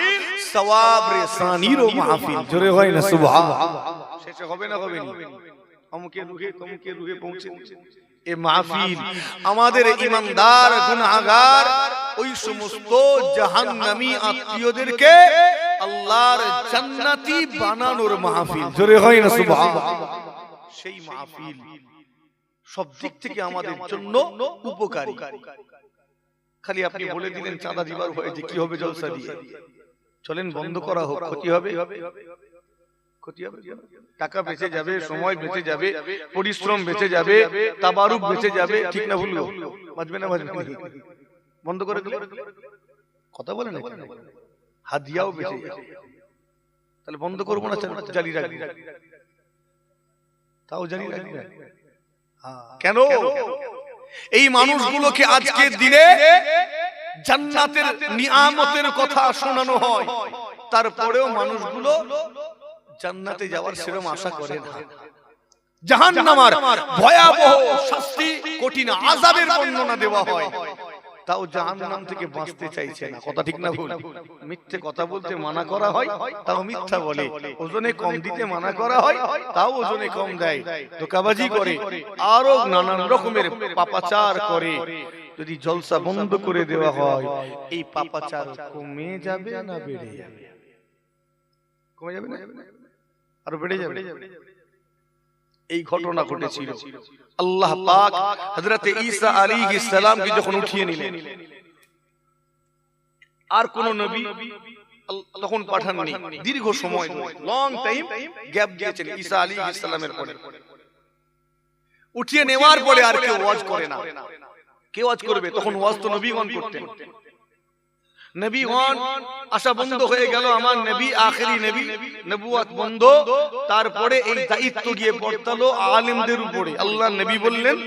A: সওয়াব রেসানিরও মাহফিল। জোরে হয় না সুবহানাল্লাহ। শেষে হবে না, হবে না, অমুকে রুহে তমুকে রুহে পৌঁছে। এই মাহফিল আমাদের ঈমানদার, গুনাহগার, ওই সমস্ত জাহান্নামী আত্মীয়দেরকে আল্লাহর জান্নাতি বানানোর মাহফিল। জোরে হয় না সুবহানাল্লাহ। সেই মাহফিল সব দিক থেকে আমাদের জন্য উপকারী। খালি আপনি বলে দিলেন চাঁদা দিবার হয়েছে, কি হবে জলসা দিয়ে? চলেন বন্ধ করা হোক, ক্ষতি হবে? ক্ষতি হবে, টাকা বেঁচে যাবে, সময় বেঁচে যাবে, পরিশ্রম বেঁচে যাবে, তাবারুক বেঁচে যাবে, ঠিক না ভুল? বাজবে না বাজবে? বন্ধ করে দিলে কথা বলে না, হাদিয়াও বেঁচে যাবে। তাহলে বন্ধ করবো না, জারি রাখবি? তাও জারি রাখবি না কেন? এই মানুষগুলোকে আজকের দিনে জান্নাতের নিয়ামতের কথা শোনানো হয়, তারপরেও মানুষগুলো জান্নাতে যাওয়ার সেরকম আশা করে না। জাহান্নামের ভয়াবহ শাস্তি, কঠিন আযাবের বর্ণনা দেওয়া হয়, তাও জাহান্নাম থেকে বাঁচতে চাইছে না। কথা ঠিক না ভুল? মিথ্যে কথা বলতে মানা করা হয়, তাও মিথ্যা বলে। ওজনে কম দিতে মানা করা হয়, তাও ওজনে কম দেয়। ধোঁকাবাজি করে, আরো নানান রকমের পাপাচার করে। যদি জলসা বন্ধ করে দেওয়া হয়, এই পাপাচার কমে যাবে না বেড়ে যাবে? কমে যাবে না, আর বেড়ে যাবে? এই ঘটনা ঘটেছিল। আল্লাহ পাক হযরত ঈসা আলাইহিস সালামকে যখন উঠিয়ে নিলেন, আর কোন নবী তখন পাঠাননি। দীর্ঘ সময়, লং টাইম গ্যাপ দিয়েছেন ঈসা আলাইহিস সালামের পরে। উঠিয়ে নেওয়ার পরে আর কেউ ওয়াজ করে না। কে ওয়াজ করবে? তখন ওয়াজ তো নবীগণ করতেন। নবীগণ আশা বন্ধ হয়ে গেল, আমার নবী আখেরি নবী, নবুয়ত বন্ধ। তারপরে এই দায়িত্ব গিয়ে পড়তালো আলেমদের উপরে। আল্লাহ নবী বললেন,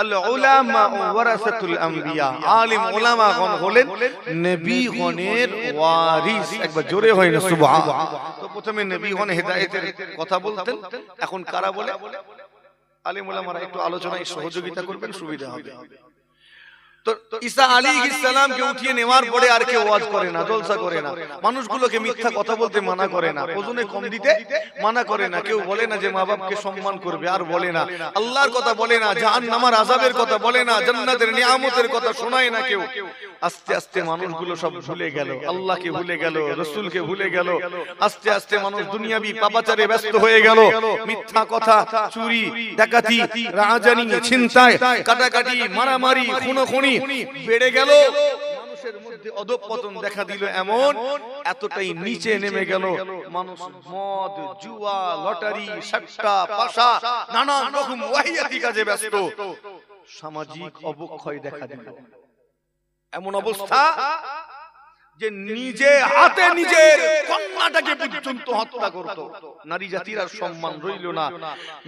A: আল উলামা ওয়ারাসাতুল আম্বিয়া, আলেম উলামাগণ হলেন নবীগণের ওয়ারিস। একবার জোরে হয় না সুবহান? তো প্রথমে নবীগণ হেদায়েতের কথা বলতেন, এখন কারা বলে? আলেম উলামারা। একটু আলোচনায় সহযোগিতা করবেন, সুবিধা হবে। তো ঈসা আলাইহিস সালামকে উঠিয়ে নেওয়ার পরে আর কেউ ওয়াজ করে না, জলসা করে না। মানুষগুলোকে মিথ্যা কথা বলতে মানা করে না, ওজনে কম দিতে মানা করে না। কেউ বলে না যে মা বাপকে সম্মান করবে, আর বলে না। আল্লাহর কথা বলে না, জাহান্নামের আযাবের কথা বলে না, জান্নাতের নিয়ামতের কথা শোনায় না কেউ। আস্তে আস্তে মানুষগুলো সব ভুলে গেল, আল্লাহকে ভুলে গেল, রাসূলকে ভুলে গেল। আস্তে আস্তে মানুষ দুনিয়াবি পাপাচারে ব্যস্ত হয়ে গেল। মিথ্যা কথা, চুরি, ডাকাতি, রাহাজানি, ছিনতাই, কাটাকাটি, মারামারি, খুনোখুনি বেড়ে গেল। মানুষের মধ্যে অধঃপতন দেখা দিল, এমন এতটাই নিচে নেমে গেল, মানুষ মদ, জুয়া, লটারি, সাট্টা, পাশা, নানা রকম ওয়াহিয়াতি কাজে ব্যস্ত। সামাজিক অবক্ষয় দেখা দিল। এমন অবস্থা যে নিজে হাতে নিজের কন্যাটাকে পর্যন্ত হত্যা করত। নারী জাতির আর সম্মান রইল না।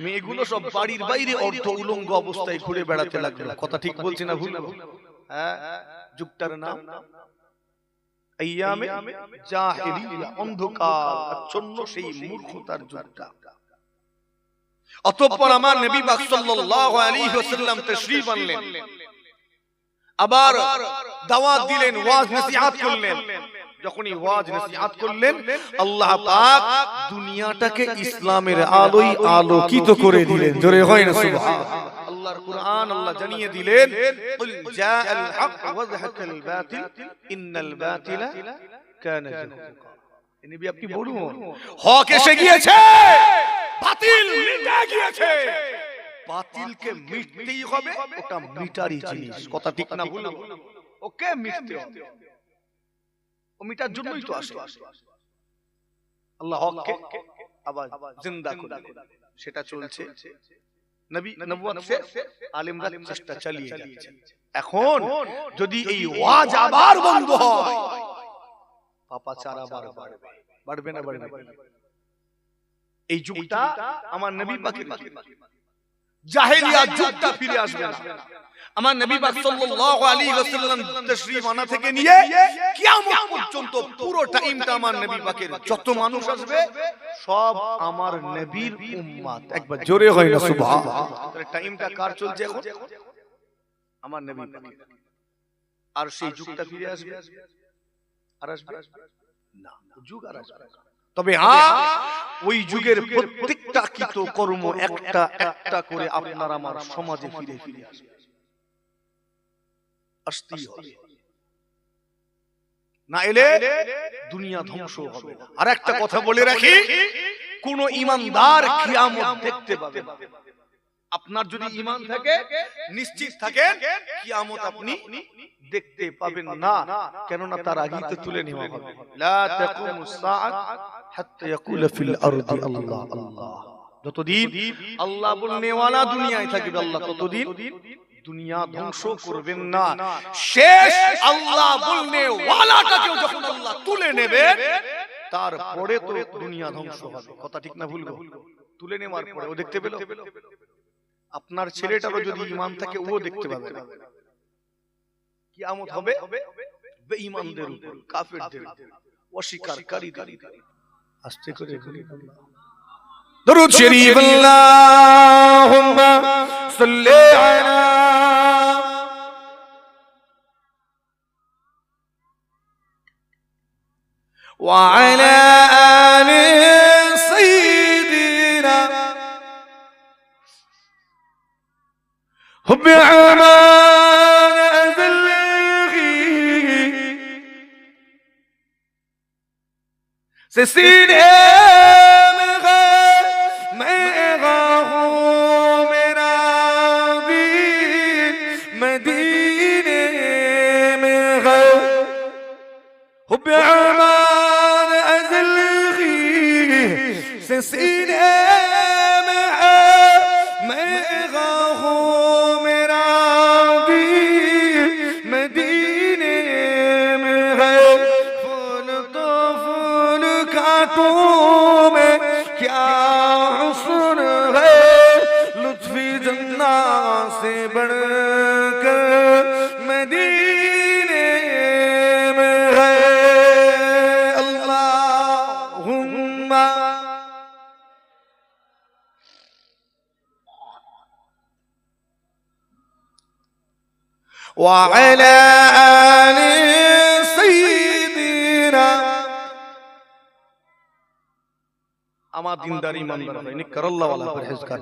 A: মেয়েগুলো সব বাড়ির বাইরে অর্ধ উলঙ্গ অবস্থায় ঘুরে বেড়াতে লাগলো। কথা ঠিক বলছি না ভুল? হ্যাঁ, যুগটার নাম আইয়ামে জাহেলিয়া, অন্ধকার আচ্ছন্ন সেই মূর্খতার যুগটা। অতঃপর আমার নবী পাক সাল্লাল্লাহু আলাইহি ওয়াসাল্লাম তাশরীফ আনলেন, আবার দাওয়াত দিলেন, ওয়াজ নসিহত করলেন। যখনই ওয়াজ নসিহত করলেন, আল্লাহ পাক দুনিয়াটাকে ইসলামের আলোয় আলোকিত করে দিলেন। জোরে হয় না সুবহান? আল্লাহর কুরআন আল্লাহ জানিয়ে দিলেন, কুল জাআল হক ওয়া যাহাকাল বাতিল ইন্নাল বাতিলা কানা যাহুকা। নবী আপনি বলুন, হক এসে গিয়েছে, বাতিল মিটে গিয়েছে। বাতিলকে মিটতেই হবে, ওটা মিটারই জিনিস। কথা ঠিক না ভুল? ওকে মিটতে হবে, ও মিটার জন্যই তো আসে। আল্লাহ হককে আবার জিন্দা করে, সেটা চলছে। নবী নবুয়ত সে আলেমরা চেষ্টা চালিয়ে যাচ্ছে। এখন যদি এই ওয়াজ আবার বন্ধ হয়, পাপাচার আবার বাড়বে। বাড়বে না বাড়বে? এই যুগটা আমার নবী পাকের জাহেলিয়াত যুগটা ফিরে আসবে না। আমার নবী পাক সাল্লাল্লাহু আলাইহি ওয়াসাল্লাম তাশরীফ আনা থেকে নিয়ে কিয়ামত পর্যন্ত পুরো টাইমটা আমার নবী পাকের যত মানুষ আসবে সব আমার নবীর উম্মত। একবার জোরে হয় না সুবহানাল্লাহ? তাহলে টাইমটা কার চলছে এখন? আমার নবী পাকের। আর সেই যুগটা ফিরে আসবে? আর আসবে না, যুগ আর আসবে না। তবে ওই যুগের প্রত্যেকটা কৃতকর্ম একটা একটা করে আপনার আমার সমাজে ফিরে ফিরে আসবে, আসতেই হবে। না এলে দুনিয়া ধ্বংস হবে না। আর একটা কথা বলে রাখি, কোন ঈমানদার কিয়ামত দেখতে পাবে না। আপনার যদি ঈমান থাকে, নিশ্চিত থাকেন কিয়ামত আপনি দেখতে পাবেন না, কেননা তার আগেই তো তুলে নেওয়া হবে। লা তাকুমুস সাআত হাত্তা ইয়াকুলা ফিল আরদি আল্লাহ আল্লাহ। যতদিন আল্লাহ বলনেওয়ালা দুনিয়ায় থাকবে আল্লাহ ততদিন দুনিয়া ধ্বংস করবেন না। শেষ আল্লাহ বলনেওয়ালাটাকে যখন আল্লাহ তুলে নেবে তারপরে তো দুনিয়া ধ্বংস হবে। কথা ঠিক না ভুল? তুলে নেওয়ার পরে ও দেখতে পেল, আপনার ছেলেটারও যদি ঈমান থাকে ও দেখতে পাবে না। কিয়ামত হবে বেঈমানদের উপর, কাফেরদের উপর, অস্বীকারীদের। আস্তে করে দরুদ শরীফ আল্লাহুম্মা সাল্লি আলা ওয়া আলা আলি সাইয়্যিদিনা হুব্বি আমান আযল্লি সে সিনে بعمان أزلغي سسيني مغاه مرابي مدينة مغاه فول طفل كاتوم كیا حسن ہے لطفی جنہ سے بڑھ کر مدینے وعلى آل سيدنا আমার দিনদার ইমানদার ভাই নিকরাল্লাহ ওয়ালা পরহেজগার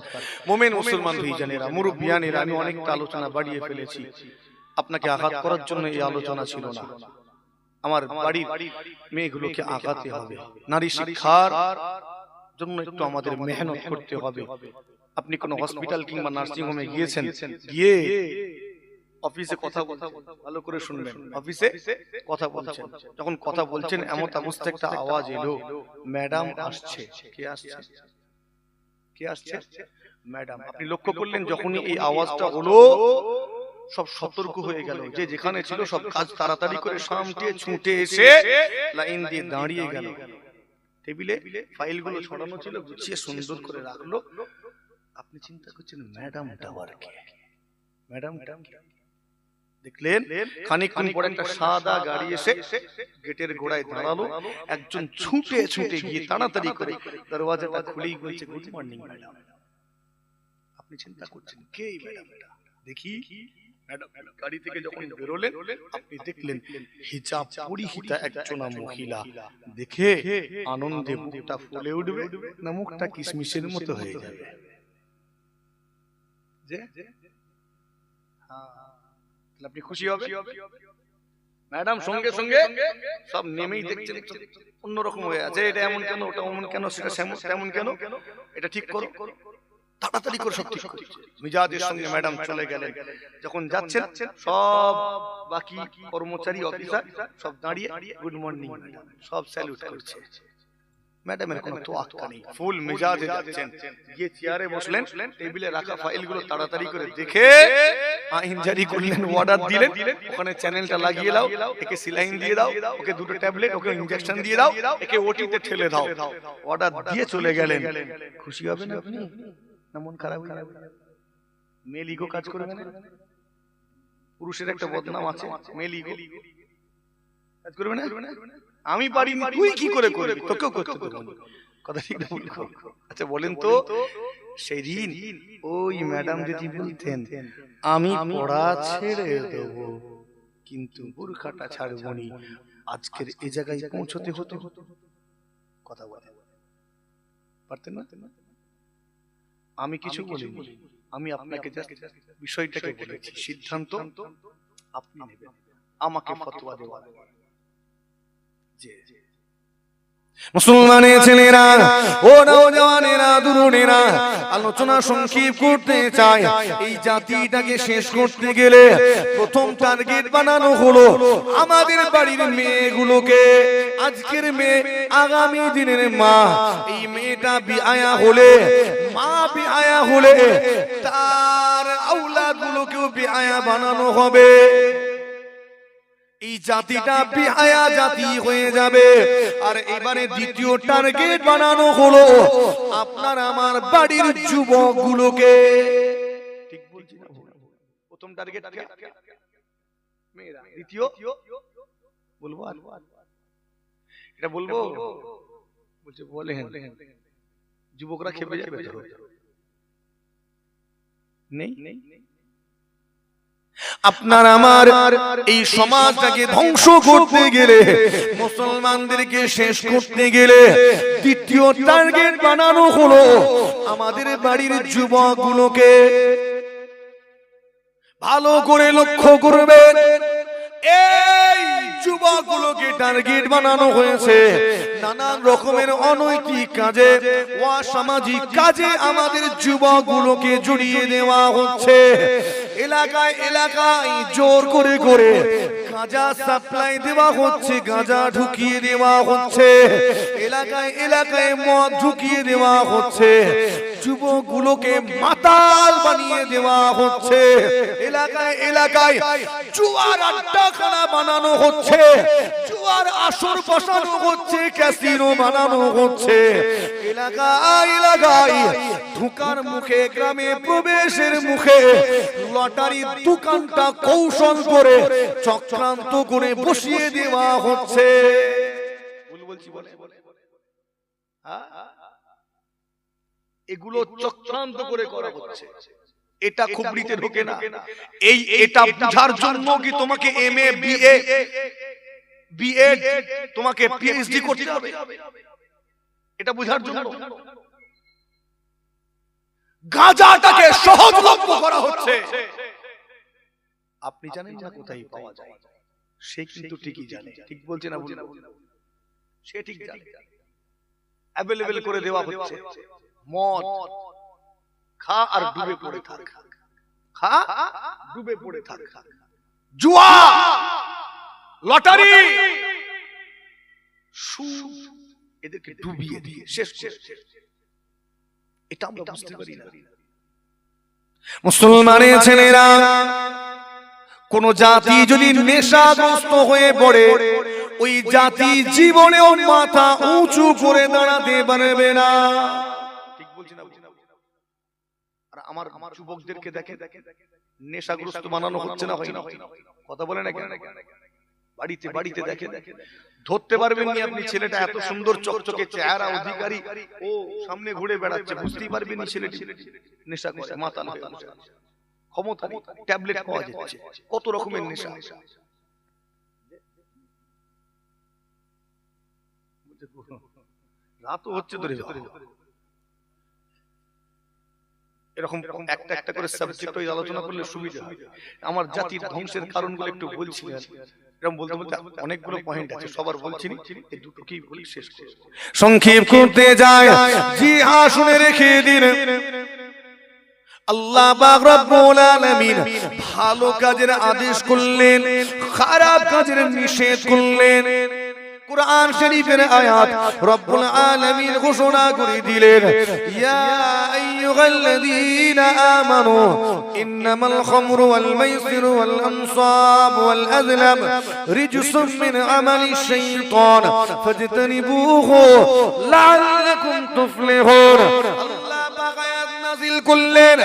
A: মুমিন মুসলমান ভাইজানেরা মুরব্বিয়ানেরা, আমি অনেকটা আলোচনা বাড়িয়ে ফেলেছি। আপনাকে আঘাত করার জন্য এই আলোচনা ছিল না। আমার বাড়ির মেয়েগুলোকে আঘাতে হবে, নারী শিক্ষার জন্য একটু আমাদের মেহনত করতে হবে। আপনি কোন হসপিটাল কিংবা নার্সিং হোমে গিয়েছেন, গিয়ে অফিসে কথা বলছেন, ভালো করে শুনবেন। অফিসে কথা বলছেন, যখন কথা বলছেন এমন অবস্থায় একটা আওয়াজ এলো, ম্যাডাম আসছে। কে আসছে? কে আসছে? ম্যাডাম। আপনি লক্ষ্য করলেন যখনই এই আওয়াজটা হলো সব সতর্ক হয়ে গেল, যে যেখানে ছিল সব কাজ তাড়াতাড়ি করে সামনে ছুটে এসে লাইন দিয়ে দাঁড়িয়ে গেল। টেবিলে ফাইলগুলো ছড়ানো ছিল, গুছিয়ে সুন্দর করে রাখলো। আপনি চিন্তা করছেন ম্যাডামটা আবার কে? ম্যাডামটা দেখলেন খানিকক্ষণ পরে একটা সাদা গাড়ি এসে গেটের গোড়ায় দাঁড়ালো। একজন ছুটে ছুটে গিয়ে তাড়াতাড়ি করে দরওয়াজাটা খুলেই বলছে, গুড মর্নিং ম্যাডাম। আপনি চিন্তা করছেন কে এই ম্যাডামটা? দেখি ম্যাডাম গাড়ি থেকে যখন বেরোলেন আপনি দেখলেন হিজাব পরিহিতা একজন মহিলা। দেখে আনন্দে মুখটা ফুলে উঠবে না মুখটা কিশমিশের মতো হয়ে যাবে? যে আপনি খুশি হবে। ম্যাডাম সঙ্গে সঙ্গে সব নেমেই দেখছেন অন্যরকম হয়ে আছে। এটা এমন কেন, ওটা অমন কেন, সেটা তেমন কেন, এটা ঠিক করো। তাড়াতাড়ি করে সব ঠিক করছে। মিজাজের সঙ্গে ম্যাডাম চলে গেলেন। যখন যাচ্ছেন সব বাকি কর্মচারী অফিসার সব দাঁড়িয়ে গুড মর্নিং ম্যাডাম, সব স্যালুট করছে। ম্যাডামের কোনো তোয়াক্কা নেই, ফুল মেজাজে যাচ্ছেন। গিয়ে চেয়ারে বসলেন, টেবিলে রাখা ফাইলগুলো তাড়াতাড়ি করে দেখে আইন জারি করলেন, অর্ডার দিলেন, ওখানে চ্যানেলটা লাগিয়ে দাও, একে সিলাইন দিয়ে দাও, ওকে দুটো ট্যাবলেট, ওকে ইনজেকশন দিয়ে দাও, একে ওটিতে ঠেলে দাও। অর্ডার দিয়ে চলে গেলেন। খুশি হবেন আপনি না মন খারাপ হয়ে যাবে? মেল ইগো কাজ করবে না? পুরুষের একটা বদনাম আছে, মেল ইগো কাজ করবে না? আমি পারিনি, তুই কি করে করবি, তোকেও করতে দেব না। কথা ঠিক না? আচ্ছা বলেন তো, সেই দিন ওই ম্যাডাম যদি বলতেন আমি পড়া ছেড়ে দেব কিন্তু বুরখাটা ছাড়বো নি, আজকের এই জায়গায় পৌঁছতে হতো? কথা বলে পারতেন না? আমি কিছু বলিনি, আমি আপনাকে বিষয়টাকে বলেছি, সিদ্ধান্ত আপনি নেবেন, আমাকে ফতোয়া দেওয়া। যে মুসলমানের ছেলেরা ও নওজওয়ানেরা তরুণেরা, আলোচনা সংক্ষেপ করতে চাই। এই জাতিটাকে শেষ করতে গেলে প্রথম টার্গেট বানানো হলো আমাদের বাড়ির মেয়েগুলোকে। আজকের মেয়ে আগামী দিনের মা। এই মেয়েটা বিআয়া হলে, মা বিআয়া হলে তার আওলাদগুলোকেও বিআয়া বানানো হবে। এই জাতিটা বিহায়া জাতি হয়ে যাবে। আর এবারে দ্বিতীয় টার্গেট বানানো হলো আপনার আমার বাড়ির যুবকগুলোকে। ঠিক বলছি না? প্রথম টার্গেট মেয়েরা, দ্বিতীয় বলবো এটা বলবো বলছে বলে যুবকরা খেপে যাবে। নেই আপনার আমার এই সমাজটাকে ধ্বংস করতে গেলে, মুসলমানদেরকে শেষ করতে গেলে দ্বিতীয় টার্গেট বানানো হলো আমাদের বাড়ির যুবকগুলোকে। ভালো করে লক্ষ্য করবেন, এই যুবকগুলোকে টার্গেট বানানো হয়েছে নানান রকমের অনৈতিক কাজে, অসামাজিক কাজে আমাদের যুবকগুলোকে জড়িয়ে দেওয়া হচ্ছে। এলাকায় এলাকায় জোর করে করে গাঁজা সাপ্লাই দেওয়া হচ্ছে, গাঁজা ঢুকিয়ে দেওয়া হচ্ছে, এলাকায় এলাকায় মদ ঢুকিয়ে দেওয়া হচ্ছে, যুবকগুলোকে মাতাল বানিয়ে দেওয়া হচ্ছে, এলাকায় এলাকায় জুয়ার আড্ডাখানা বানানো হচ্ছে, জুয়ার আসর বসানো হচ্ছে, ক্যাসিনো বানানো হচ্ছে, এলাকায় এলাকায় ঢোকার মুখে, গ্রামে প্রবেশের মুখে লটারির দোকানটা কৌশল করে চক্রান্ত করে বসিয়ে দেওয়া হচ্ছে। এগুলো চক্রান্ত করে করা হচ্ছে। এটা খুবড়িতে ঢোকে না। এটা বুঝার জন্য কি তোমাকে এমএ বিএ তোমাকে পিএইচডি করতে হবে? এটা বুঝার জন্য গাঁজাটাকে সহজলভ্য করা হচ্ছে। আপনি জানেন না কোথায় পাওয়া যায়, সে কিন্তু ঠিকই জানে। ঠিক বলছে না? সে ঠিক জানে, অ্যাভেলেবল করে দেওয়া হচ্ছে। মদ খা আর ডুবে পড়ে থাক, খা ডুবে পড়ে থাক। জুয়া, লটারি, সুদ, এদেরকে ডুবিয়ে দিয়ে শেষ করে। এটা আমরা বুঝতে পারি না। মুসলমানের ছেলেরা, কোন জাতি যদি নেশাগ্রস্ত হয়ে পড়ে, ওই জাতি জীবনেও মাথা উঁচু করে দাঁড়াতে পারবে না। ঠিক বলছি না? আর আমার যুবকদেরকে দেখে নেশাগ্রস্ত বানানো হচ্ছে না, হয় না? কথা বলে না কেন? বাড়িতে বাড়িতে দেখে ধরতে পারবেন না আপনি। ছেলেটা এত সুন্দর চকচকে চেহারা, অধিকারী, ও সামনে ঘুরে বেড়াচ্ছে, বুঝতেই পারবেন না ছেলেটি নেশা করে মাতাল হয়ে আছে। ক্ষমতা নেই, ট্যাবলেট পাওয়া যাচ্ছে, কত রকমের নেশা। রাতও হচ্ছে ধরে এরকম একটা একটা করে সাবজেক্ট আলোচনা করলে সুবিধা হয়। আমার জাতির ধ্বংসের কারণগুলো একটু বলছি। এরকম বলতে বলতে অনেকগুলো পয়েন্ট আছে, সবার বলছি না, এই দুটো কি বলি শেষ করে সংক্ষেপ করতে যায়। জি হ্যাঁ, শুনে রেখে দিন, আল্লাহ পাক রব্বুল আলামিন ভালো কাজের আদেশ করলেন, খারাপ কাজের নিষেধ করলেন। কুরআন শরীফের আয়াত রব্বুল আলামিন ঘোষণা করে দিলেন, ইয়া আইয়ুহাল্লাযীনা আমানু ইন্নামাল খামরু ওয়াল মাইসিরু ওয়াল আনসাব ওয়াল আযলাম রিজসুম মিন আমালিশ শাইতান ফাজতানিবুহু লাআল্লাকুম তুফলিহুন। আল্লাহ পাক আয়াত নাযিল করলেন,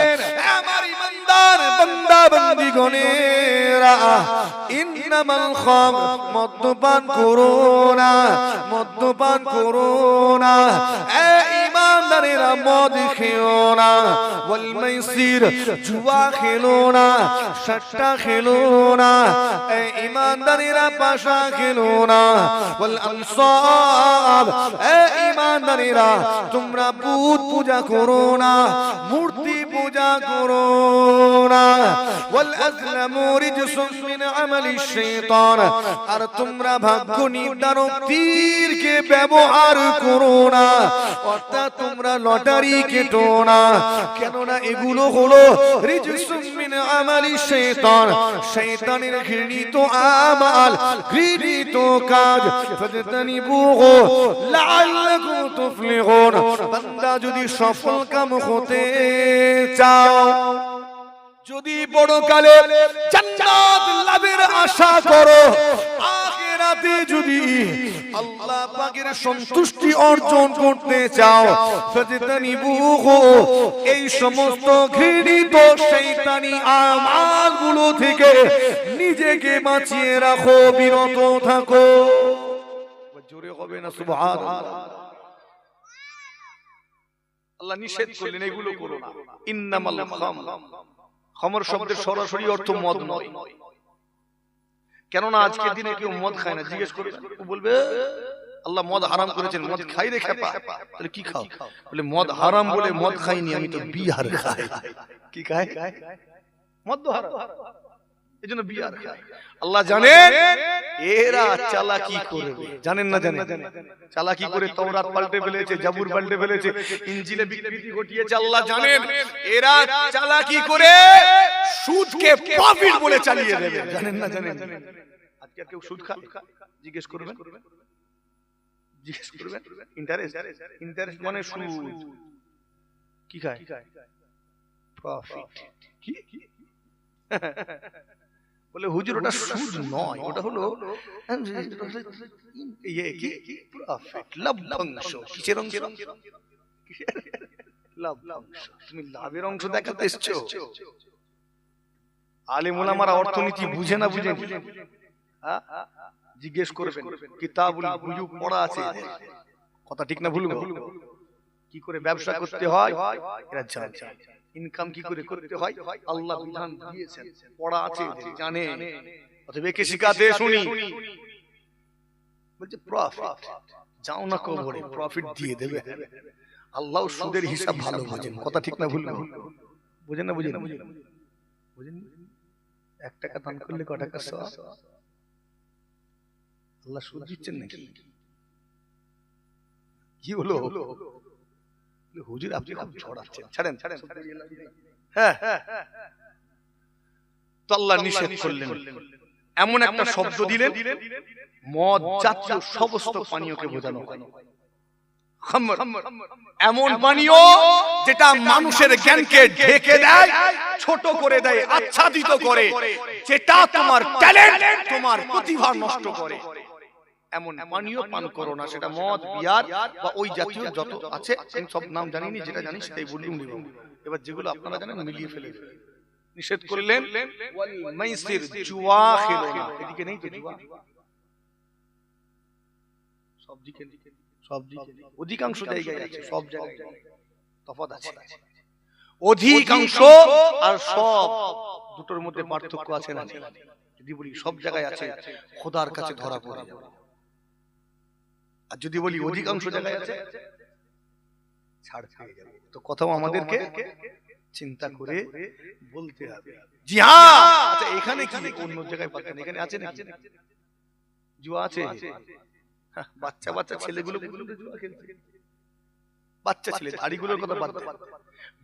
A: আমার ইমানদার বান্দা বান্দীগণেরা, ইন্নামাল খামর, মদ্যপান করো না, মদ্যপান করো না। এ ঈমানদারেরা, মদ খেও না, ওয়াল মাইসির জুয়া খেলো না, সাট্টা খেলো না, এই ঈমানদারেরা পাশা খেলো না, ওয়াল আনসাব এই ঈমানদারেরা তোমরা বুত পূজা করো না, মূর্তি পূজা করো না, ওয়াল আজলামু রিজসুম মিন আমালিশ শাইতান আর তোমরা ভাগ্য নির্ধারক তীরকে ব্যবহার করো না, অর্থাৎ তোমরা লটারি কেটো না, কেননা এগুলো হলো রিজসুম মিন আমালিশ শাইতান, শয়তানের ঘৃণিত আমাল, ঘৃণিত কাজ, ফাজতানিবুহু লাআল্লাকুম তুফলিহুন। বান্দা যদি সফল কাম হতে চাও, যদি বড়কালে জান্নাত লাভের আশা করো, আখিরাতে যদি আল্লাহ পাকের সন্তুষ্টি অর্জন করতে চাও, ফাজতানিবুহু এই সমস্ত ঘৃণিত শয়তানি আমালগুলো থেকে নিজেকে বাঁচিয়ে রাখো, বিরত থাকো। জোরে হবে না সুবহানাল্লাহ। আল্লাহ নিষেধ করলেন এগুলো করো না। ইন্নামাল খামর, খামর শব্দের সরাসরি অর্থ মদ নয়, কেননা আজকের দিনে কেউ মদ খায় না, জিজ্ঞেস করবে ও বলবে আল্লাহ মদ হারাম করেছেন, মদ খাই রে খেপা, তাহলে কি খাও, বলে মদ হারাম বলে মদ খাইনি, আমি তো বিয়ার খাই। কি খায়? মদ তো হারাম, এজন্য বিয়ার খায়। আল্লাহ জানেন এরা চালাকি করবে, জানেন না জানেন, চালাকি করে তাওরাত পাল্টে ফেলেছে, জাবুর পাল্টে ফেলেছে, ইনজিলে বিকৃতি ঘটিয়েছে। আল্লাহ জানেন এরা চালাকি করে সুদকে প্রফিট বলে চালিয়ে দেবে, জানেন না জানেন। আজকে কেউ সুদ খায়? জিজ্ঞেস করবেন, জিজ্ঞেস করবেন। ইন্টারেস্ট, ইন্টারেস্ট মানে সুদ। কি খায়? প্রফিট। কি বলে হুজুর ওটা সুদ নয়, ওটা হলো লভ্যাংশ। কিসের অংশ? লভ্যাংশ। তুমি লাভের অংশ দেখাতে এসছো। আলেম ওলামারা অর্থনীতি বুঝে না বুঝে, জিজ্ঞেস করবেন, কিতাবুল বুয়ু পড়া আছে, কথা ঠিক না ভুল? কি করে ব্যবসা করতে হয় এরা জানে, ইনকাম কি করে করতে হয় আল্লাহ বিধান দিয়েছেন, পড়া আছে, জানে। অতএব একে শিখাতে শুনি, বলছে প্রফিট, যাও না কবরে, প্রফিট দিয়ে দেবে। আল্লাহ সুদের হিসাব ভালো বোঝেন, কথা ঠিক না ভুল? বুঝেন না বুঝেন? বুঝেন 1 টাকা দান করলে ক টাকা সওয়াব? আল্লাহ সুদ দিচ্ছেন নাকি? কি হলো হুজুর আপনি খুব ছড়াচ্ছেন, ছাড়েন ছাড়েন। হ্যাঁ, তো আল্লাহ নিষেধ করলেন, এমন একটা শব্দ দিলেন মদ জাতীয় সমস্ত পানীয়কে বোঝানো হয়। খামর এমন পানীয় যেটা মানুষের জ্ঞানকে ঢেকে দেয়, ছোট করে দেয়, আচ্ছাদিত করে, যেটা তোমার ট্যালেন্ট, তোমার প্রতিভা নষ্ট করে। এমন পানীয় পান করো না, সেটা মদ, বিয়ার বা ওই জাতীয় যত আছে, আমি সব নাম জানিনি, যেটা জানি সেটাই বললাম। এবার যেগুলো আপনারা জানেন মিলিয়ে ফেলে নিষেধ করলেন। ওয়াল মাইসির, জুয়া খেলো না। এদিকে নেই তো জুয়া, সব দিকে, সব দিকে, অধিকাংশ জায়গায় আছে, সব জায়গায় তফাৎ আছে। অধিকাংশ আর সব দুটোর মধ্যে পার্থক্য আছে না? যদি বলি সব জায়গায় আছে, খোদার কাছে ধরা পড়ে যাবে। আর যদি বলি অধিকাংশ জায়গায় আছে, ছাড় পেয়ে যাবে। তো কথাও আমাদেরকে চিন্তা করে বলতে হবে। জি হ্যাঁ, আচ্ছা এখানে কি অন্য জায়গায় পাচ্ছেন, এখানে আছে না জুয়া? আছে। বাচ্চা বাচ্চা ছেলেগুলো জুয়া খেলছে, বাচ্চা ছেলে, দাড়িগুলোর কথা বাদ দেন,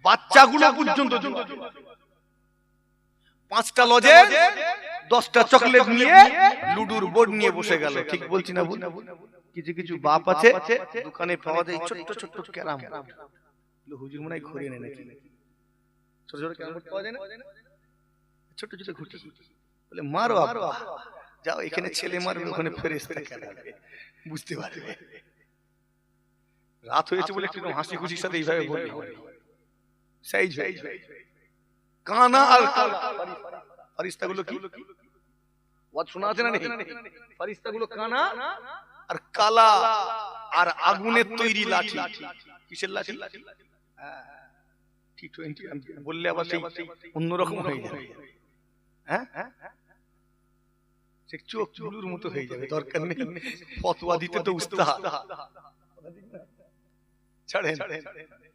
A: বাচ্চাগুলো পর্যন্ত জুয়া। 5টা লজে 10টা চকলেট নিয়ে লুডুর বোর্ড নিয়ে বসে গেল। ঠিক বলছি না ভুল? কিছু কিছু বাপ আছে দোকানে পাওয়া যায় ছোট্ট ছোট্ট ক্যারাম বোর্ড, হুজুর মনে হয় ঘুরিয়ে নেয় নাকি, ছোট ছোট ক্যারাম বোর্ড পাওয়া যায় না, ছোট ছোট ঘুটি, বলে মারো আব্বা, যাও এখানে ছেলে মারবে, ওখানে ফেরেশতা খেলাবে, বুঝতে পারবে। রাত হয়েছে বলে একটু হাসি খুশির সাথে এইভাবে বলবে, সেই কানা আর ফারিস্তাগুলো কি ওয়াজ শোনা আছে না? ফারিস্তাগুলো কানা আর কালা আর আগুনের তৈরি লাঠি। কিসের লাঠি? T20 বললে আবার সেই অন্যরকম হয়ে যাবে। হ্যাঁ, সে চোখ চুলুর মতো হয়ে যাবে, দরকার নেই ফতোয়া দিতে তো উস্তাদ, ছাড়েন।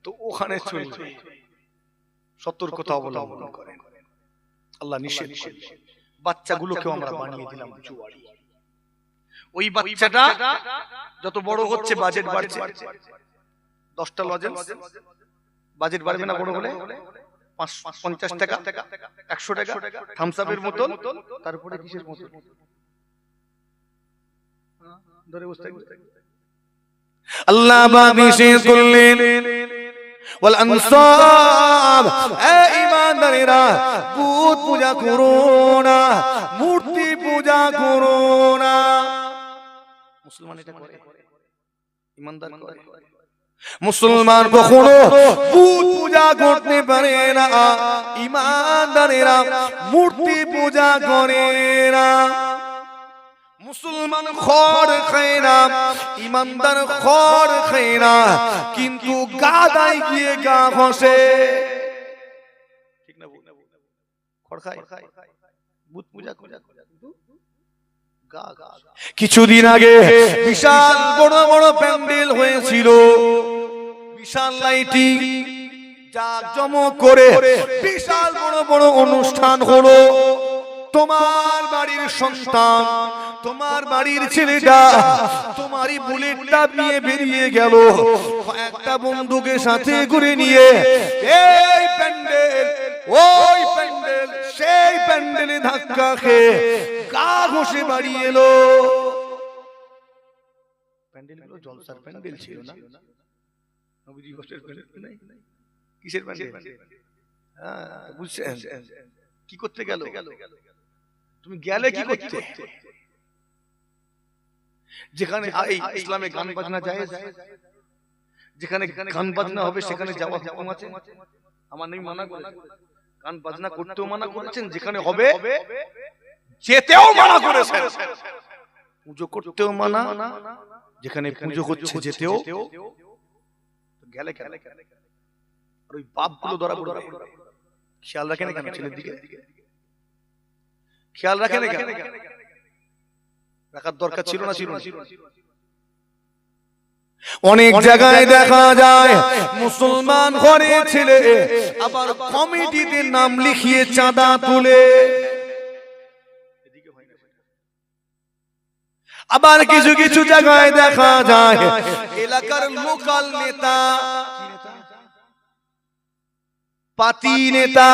A: তো ওখানে চলবে, সতর্কতা অবলম্বন করেন। আল্লাহ নিষেধ করেন। বাচ্চাগুলোকে আমরা বানিয়ে দিলাম জুয়ারি। ওই বাচ্চাটা যত বড় হচ্ছে বাজেট বাড়ছে, 10টা লজেন্স বাজেট বাড়বে না বড় হলে? 50 টাকা, 100 টাকা থামস আপের বোতল, তারপরে কিসের বোতল ধরে বসতে। আল্লাহ পাক নিষেধ করলেন ওয়াল আনসাব, এ ঈমানদারেরা বুত পূজা করো না, মূর্তি পূজা করো না। মুসলমান এটা করে, ঈমানদার করে। মুসলমান কখনো বুত পূজা করতে পারে না, ঈমানদারেরা মূর্তি পূজা করে না। মুসলমান খড় খায় না, ঈমানদার খড় খায় না, কিন্তু গাদায় গিয়ে গা ঘষে। ঠিক না? খড় খায়, বুত পূজা করে। কিছুদিন আগে বিশাল বড় বড় প্যান্ডেল হয়েছিল, বিশাল লাইটিং জাঁকজমক করে বিশাল বড় বড় অনুষ্ঠান হলো। তোমার বাড়ির সন্তান, তোমার বাড়ির ছেলেটা তোমারই বুলেটটা নিয়ে বেরিয়ে গেল, একটা বন্ধুকে সাথে করে নিয়ে এই প্যান্ডেল ওই প্যান্ডেল সেই প্যান্ডেলে ধাক্কা খেয়ে গা ঘষে বাড়ি এলো। প্যান্ডেলগুলো জলসার প্যান্ডেল ছিল না, নবীজি ঘোষের প্যান্ডেল নাই। কিসের প্যান্ডেল? হ্যাঁ, বুঝছেন? কি করতে গেল? তুমি গেলে কি করতে? যেখানে ইসলামে গান বাজনা জায়েজ, যেখানে গান বাজনা হবে সেখানে যাওয়া হুকুম আছে। আমার নবী মানা করেছেন, গান বাজনা করতেও মানা করেছেন, যেখানে হবে যেতেও মানা করেছেন। পুজো করতেও মানা, যেখানে পুজো হচ্ছে যেতেও। গেলে গেলে আর ওই বাপগুলো ধরা পড়ে খেয়াল রাখেন কেন? ছেলের দিকে খেয়াল রাখেন কেন? রাখার দরকার ছিল না? ছিল। অনেক জায়গায় দেখা যায় মুসলমান ঘরে ছেলে আবার কমিটিতে নাম লিখিয়ে চাঁদা তুলে। আবার কিছু কিছু জায়গায় দেখা যায় এলাকার লোকাল নেতা, পাতি নেতা,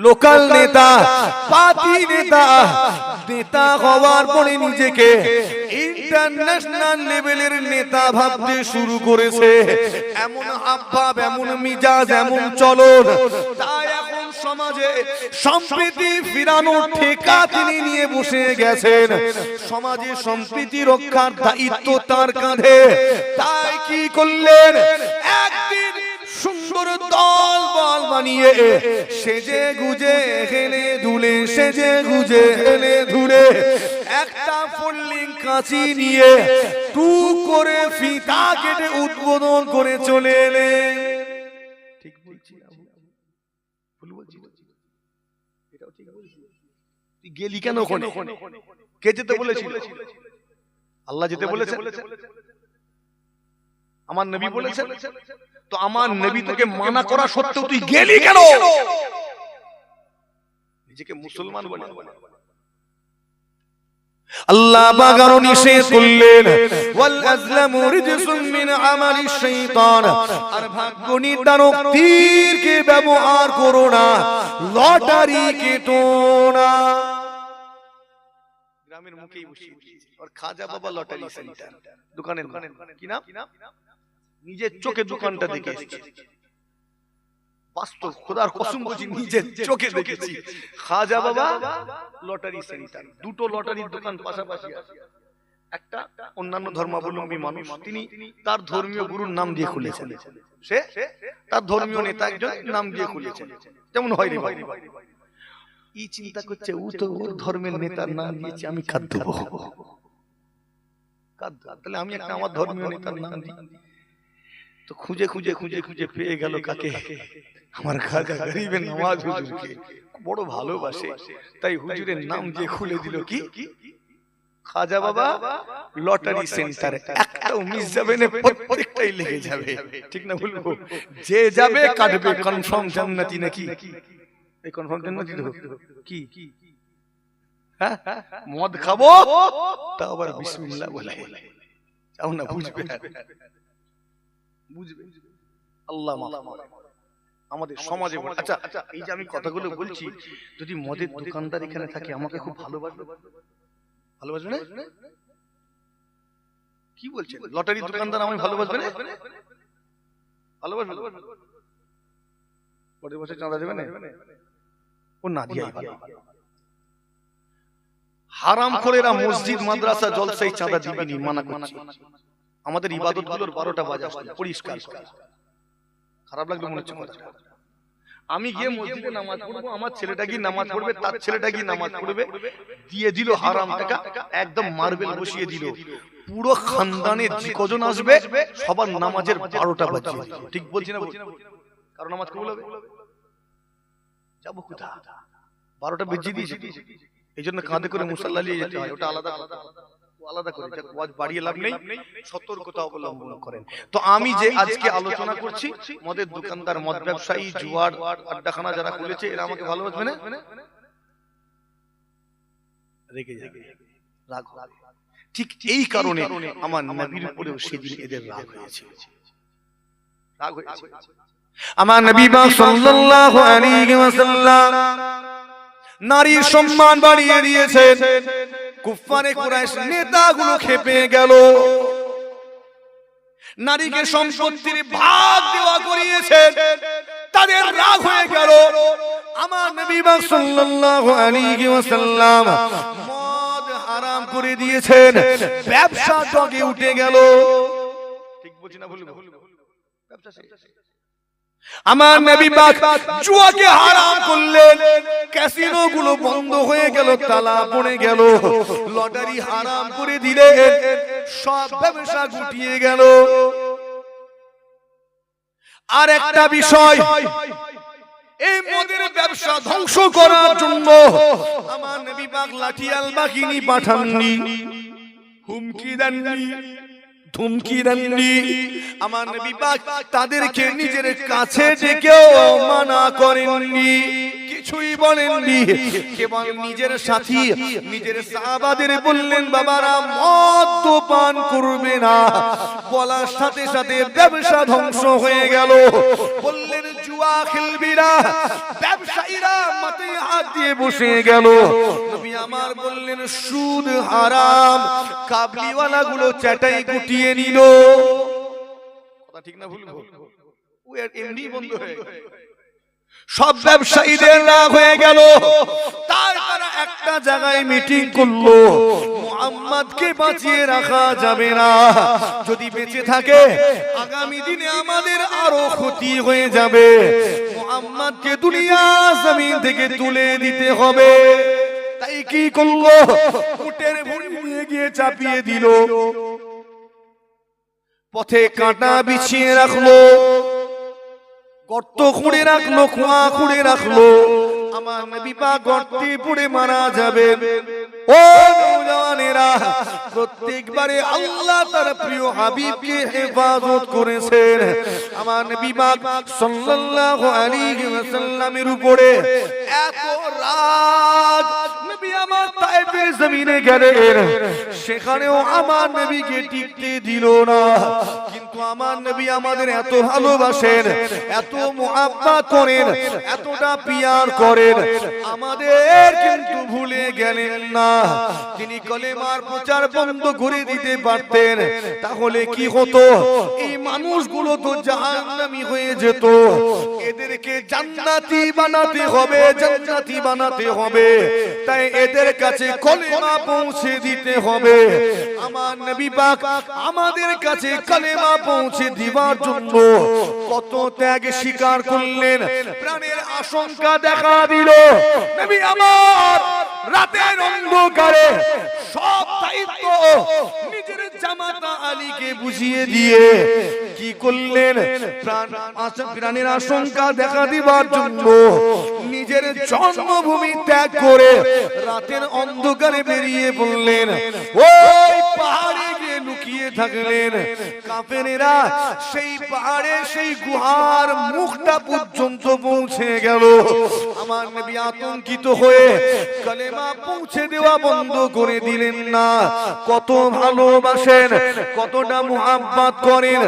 A: লোকাল নেতা, পাতি নেতা, নেতা হওয়ার পরে নিজেকে ইন্টারন্যাশনাল লেভেলের নেতা ভাবতে শুরু করেছে। এমন হাবভাব, এমন মিজাজ, এমন চলন, তাই এখন সমাজে সম্প্রীতি ফিরানোর ঠেকা তিনি নিয়ে বসে গেছেন। সমাজে সম্প্রীতি রক্ষার দায়িত্ব তার কাঁধে। তাই কি করলেন? একদিন সুন্দর দল বল বানিয়ে সেজে গুজে হেলে দুলে, সেজে গুজে হেলে ধুলে একটা ফোল্ডিং কাঁচি নিয়ে টুক করে ফিতা কেটে উদ্বোধন করে চলে এলেন। ঠিক বলছি? ভুল বলছি? এটাও ঠিক বলছি? তুই গেলি কেন ওখানে? কে যেতে বলেছিল? আল্লাহ যেতে বলেছে? আমার নবী বলেছেন? তো আমার নবী তোকে মানা করা সত্ত্বেও তুই গেলি কেন? নিজেকে মুসলমান বলে আল্লাহ পাক আরো নিষেধ করলেন, ওয়াল আজলামু রিজসুম মিন আমালিশ শাইতান। আর ভাগ্য নির্ধারক তীরকে ব্যবহার করো না, লটারি কেটো না। গ্রামের মুখেই বসিয়ে দিয়েছে। আর খাজা বাবা লটারি সেন্টার, দোকানের কি নাম? নিজের চোখে দোকানটা দেখে এসেছি, বাস্তব খোদার কসম বলছি, নিজের চোখে দেখেছি। খাজা বাবা লটারি সেন্টার, দুটো লটারির দোকান পাশাপাশি আছে। একটা অন্যান্য ধর্মাবলম্বী মানুষ, তিনি তার ধর্মীয় গুরুর নাম দিয়ে খুলেছেন, সে তার ধর্মীয় নেতা একজন নাম দিয়ে খুলেছেন। যেমন হয় রে ভাই, এই চিন্তা করছে ও তো ওর ধর্মের নেতার নাম দিয়েছে, আমি কাঁদ দেবো। তাহলে আমি একটা আমার ধর্মীয় নেতার নাম দিই, তো তো খুঁজে খুঁজে খুঁজে খুঁজে পেয়ে গেল কাকে? আমার খাজা গরিবের নওয়াজ হুজুরকে। বড় ভালোবাসে, তাই হুজুরের নাম দিয়ে খুলে দিল কি খাজা বাবা লটারি সেন্টার। একটাও মিস যাবে না, প্রত্যেকটাই লেগে যাবে। ঠিক না বলবো? যে যাবে কাটবে কনফার্ম জান্নাতি নাকি? এই কনফার্ম জান্নাতি তো কি? হ্যাঁ, মদ খাবো তা আবার বিসমিল্লাহ বলে যাও না, বুঝবে বুঝবে আল্লাহ মাফ করে আমাদের সমাজে। আচ্ছা, এই যে আমি কথাগুলো বলছি, যদি মদের দোকানদার এখানে থাকে আমাকে খুব ভালোবাসবে, ভালোবাসবে না? কি বলছেন? লটারি দোকানদার আমায় ভালোবাসবে না? ভালোবাসবে? পরের বছর চাঁদা দেবে না? ও না দিয়ে হারামখোরেরা মসজিদ মাদ্রাসা জলসায় চাঁদা দিবেনি, মানা করছি। আমাদের ইবাদতগুলোর 12টা বাজে পরিষ্কার। খারাপ লাগলো মনে হচ্ছে কথাটা। আমি গিয়ে মসজিদে নামাজ পড়বো, আমার ছেলেটা গিয়ে নামাজ পড়বে, তার ছেলেটা গিয়ে নামাজ পড়বে, দিয়ে দিল হারাম টাকা, একদম মার্বেল বসিয়ে দিল। পুরো খানদানে কজন আসবে সবার নামাজের 12টা বাজে। ঠিক বলছি না? কারণ নামাজ কবুল হবে। যাবো কোথায়? 12টা বেজে দিয়েছে, এই জন্য কাঁধে করে মুসাল্লা নিয়ে যেতে হয়। ওটা আলাদা আলাদা করে ওয়াজ বাড়িয়ে লাভ নেই, সতর্কতা অবলম্বন করেন। তো আমি যে আজকে আলোচনা করছি, মদের দোকানদার, মদ ব্যবসায়ী, জুয়ার আড্ডাখানা যারা খুলেছে, এরা আমাকে ভালোবাসবে না? রেগে যাবে, রাগ হবে। ঠিক এই কারণে আমার নবীর উপরেও সেদিন এদের রাগ হয়েছে। আমার নবী সাল্লাল্লাহু আলাইহি ওয়াসাল্লাম নারীর সম্মান বাড়িয়ে দিয়েছেন। কুফারে কুরাইশ নেতাগুলো খেপে গেল, নারীকে সম্পত্তির ভাগ দেওয়া করিয়েছেন, তাদের রাগ হয়ে গেল। আমার নবী সাল্লাল্লাহু আলাইহি ওয়াসাল্লাম মদ হারাম করে দিয়েছেন, ব্যবসা জগে উঠে গেল। ঠিক বলছি না? ভুল? ব্যবসা শেষ। আমার নবী পাক জুয়াকে হারাম করলেন, ক্যাসিনো গুলো বন্ধ হয়ে গেল, তালা পড়ে গেল, লটারি হারাম করে দিলেন, সব ব্যবসা গুটিয়ে গেল। আর একটা বিষয়, এই মদের ব্যবসা ধ্বংস করার জন্য আমার নবী পাক লাঠিয়াল বাহিনী পাঠাননি, হুমকি দেননি, ধুমকি দেননি। আমার নবী পাক তাদেরকে নিজের কাছে ডেকেও মানা করেননি, কিছুই বলেননি। কেবল নিজের সাথী, নিজের সাহাবাদের বললেন, বাবারা মদ পান করবে না। বলার সাথে সাথে ব্যবসা ধ্বংস হয়ে গেল। বললেন জুয়া খেলবি না, ব্যবসায়ীরা মাথায় হাত দিয়ে বসে গেল। নবী আমার বললেন সুদ হারাম, কাবলিওয়ালা গুলো চাটাই গুটিয়ে নিল। কথা ঠিক না ভুল? ও এমনি বন্ধ হয়ে গেল, সব ব্যবসায়ীদের রাগ হয়ে গেল। তারা একটা জায়গায় মিটিং করলো, মুহাম্মদকে বাঁচিয়ে রাখা যাবে না, যদি বেঁচে থাকে আগামী দিনে আমাদের আরো ক্ষতি হয়ে যাবে, মুহাম্মদকে দুনিয়া জমিন থেকে তুলে দিতে হবে। তাই কি করলো? উটের ভুঁড়ি নিয়ে গিয়ে চাপিয়ে দিল, পথে কাঁটা বিছিয়ে রাখলো, গর্ত খুঁড়ে রাখলো, কুয়া খুঁড়ে রাখলো। আমার নবী পাক গর্তে পড়ে মারা যাবে। ও নওজওয়ানেরা, প্রত্যেকবারে আল্লাহ তার প্রিয় হাবিবকে হেফাজত করেছেন। আমার নবী পাক সাল্লাল্লাহু আলাইহি ওয়াসাল্লামের উপরে এত রাগ, নবী আমার তায়েফের জমিনে গেলেন, সেখানেও আমার নবীকে টিকতে দিল না। কিন্তু আমার নবী আমাদের এত ভালোবাসেন, এত মুহাব্বত করেন, এতটা পিয়ার করেন, আমাদের কিন্তু ভুলে গেলেন না। তিনি কলেমার প্রচার বন্ধ করে দিতে পারতেন, তাহলে কি হতো? এই মানুষগুলো তো জাহান্নামী হয়ে যেত। এদেরকে জান্নাতি বানাতে হবে, জান্নাতি বানাতে হবে। তাই এদের কাছে কলেমা পৌঁছে দিতে হবে। আমার নবী পাক আমাদের কাছে কলেমা পৌঁছে দিবার জন্য কত ত্যাগ স্বীকার করলেন, প্রাণের আশঙ্কা দেখা দিল। নবী আমার রাতের অন্ধকারে সব দায়িত্ব নিজের জামাতা আলীকে বুঝিয়ে দিয়ে কি করলেন? প্রাণের আশঙ্কা দেখা দিবার জন্য নিজের জন্মভূমি ত্যাগ করে রাতের অন্ধকারে বেরিয়ে পড়লেন। ওই পাহাড়ে গিয়ে লুকিয়ে থাকলেন। কাফেরেরা সেই পাহাড়ে সেই গুহার মুখটা পর্যন্ত পৌঁছে গেল। আমার নবী আতঙ্কিত হয়ে কালেমা পৌঁছে দেওয়া বন্ধ করে দিলেন না। কত ভালোবাসেন, কতটা মুহাব্বত করেন।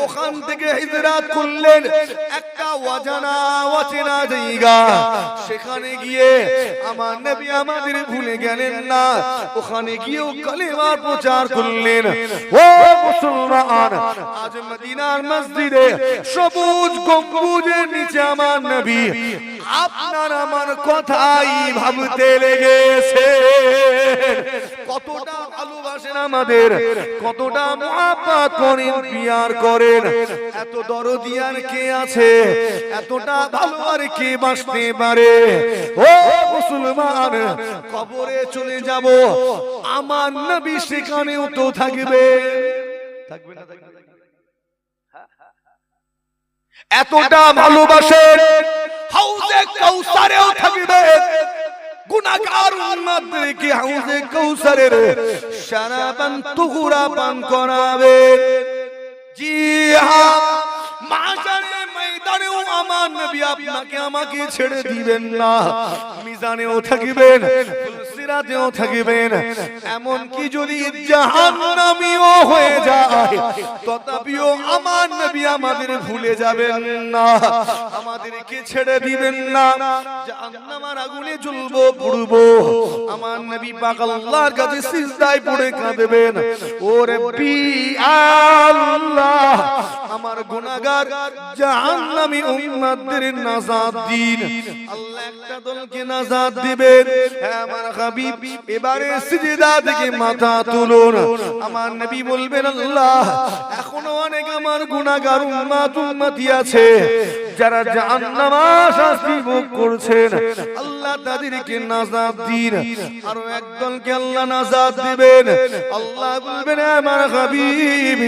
A: ওখান থেকে হিজরত করলেন একটা অজানা অচেনা জায়গা। সেখানে গিয়ে আমার নবী আমাদের ভুলে গেলেন না। ওখানে গিয়েও কালেমার প্রচার করলেন। ও মুসলমান, আজ মদিনার মসজিদে সবুজ গম্বুজের নিচে আমার নবী আপনার আমার কথাই ভাবতে লেগেছে। কতটা ভালোবাসেন আমাদের, কতটা মুহাব্বত করেন, পিয়ার করেন। এত দরদি আর কে আছে? এতটা ভালো আর কে বাসতে পারে? ও মুসলমান, কবরে চলে যাব, আমার নবী সেখানেও তো থাকবে। থাকবে না? এতটা ভালোবাসেন, হাউজে কাউসারেও থাকবে। গুনাহগার উম্মতদেরকে হাউজে কাউসারের শরাবান তুহুরা পান করাবেন। জি হ্যাঁ, মাশারে ময়দানেও আমার নবী আপনাকে আমাকে ছেড়ে দিবেন না। মিজানেও থাকবেন, সিরাতেও থাকবেন। এমন কি যদি জাহান্নামীও হয়ে যায়, তথাপিও আমার নবী আমাদের ভুলে যাবেন না, আমাদেরকে ছেড়ে দিবেন না। জাহান্নামের আগুনে জ্বলবো, পুড়বো। আমার নবী পাক আল্লাহর কাছে সিজদায় পড়ে কাঁদবেন, ও রব্বি আল্লাহ, আমার গুনাহগার জাহান্নামী উম্মতদের নাজাত দিন। আল্লাহ একটা দলকে নাজাত দিবেন। আমার হাবিব এবারে সিজদা থেকে মাথা তুলুন। আমার নবী বলবেন, আল্লাহ এখনো অনেক আমার গুনাহগার উম্মত উম্মতি আছে যারা জাহান্নামের শাস্তি ভোগ করছেন। আল্লাহ তাদেরকে নাজাত দিন। আরো একদলকে আল্লাহ নাজাত দিবেন। আল্লাহ বলবেন, আমার হাবিব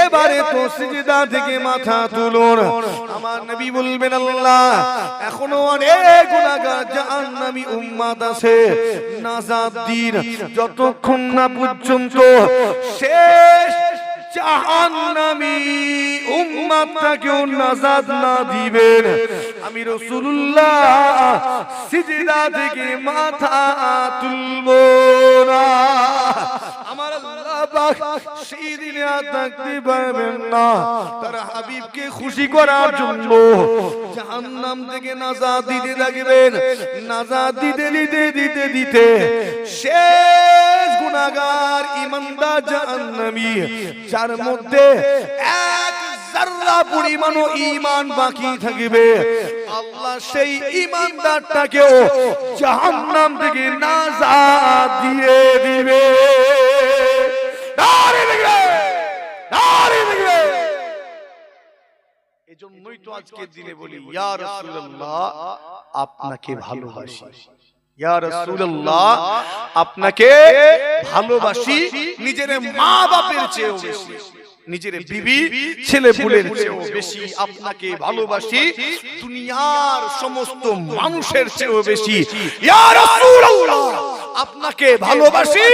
A: এবারে তো সিজদা থেকে মাথা তুলুন। আমার নবী বলবেন, আল্লাহ এখনো অনেক গুনাহগার জাহান্নামী উম্মত আছে, নাজাত দিন। যতক্ষণ না পর্যন্ত শেষ জাহান্নামী উম্মতটাকেও নাজাত না দিবেন, আমি রাসূলুল্লাহ সিজদা থেকে মাথা তুলব না। আমার আল্লাহ পাক সেই দিনে আর থাকতে পারবেন না। তার হাবিবকে খুশি করার জন্য জাহান্নাম থেকে নাজাত দিতে থাকবেন। নাজাত দিতে দিতে দিতে দিতে শেষ গুনাহগার ইমানদার জাহান্নামী, যার মধ্যে এক যারা পরিমাণও ঈমান বাকি থাকবে, আল্লাহ সেই ঈমানদারটাকেও জাহান্নাম থেকে নাজাত দিয়ে দিবে। এজন্যই তো আজকের দিনে বলি, ইয়া রাসূলুল্লাহ আপনাকে ভালোবাসি, ইয়া রাসূলুল্লাহ আপনাকে ভালোবাসি, নিজের মা বাপের চেয়েও বেশি, নিজের বিবি ছেলে পুলের চেয়েও বেশি আপনাকে ভালোবাসি, দুনিয়ার সমস্ত মানুষের চেয়েও বেশি। ইয়া রাসূলুল্লাহ আপনাকে ভালোবাসি,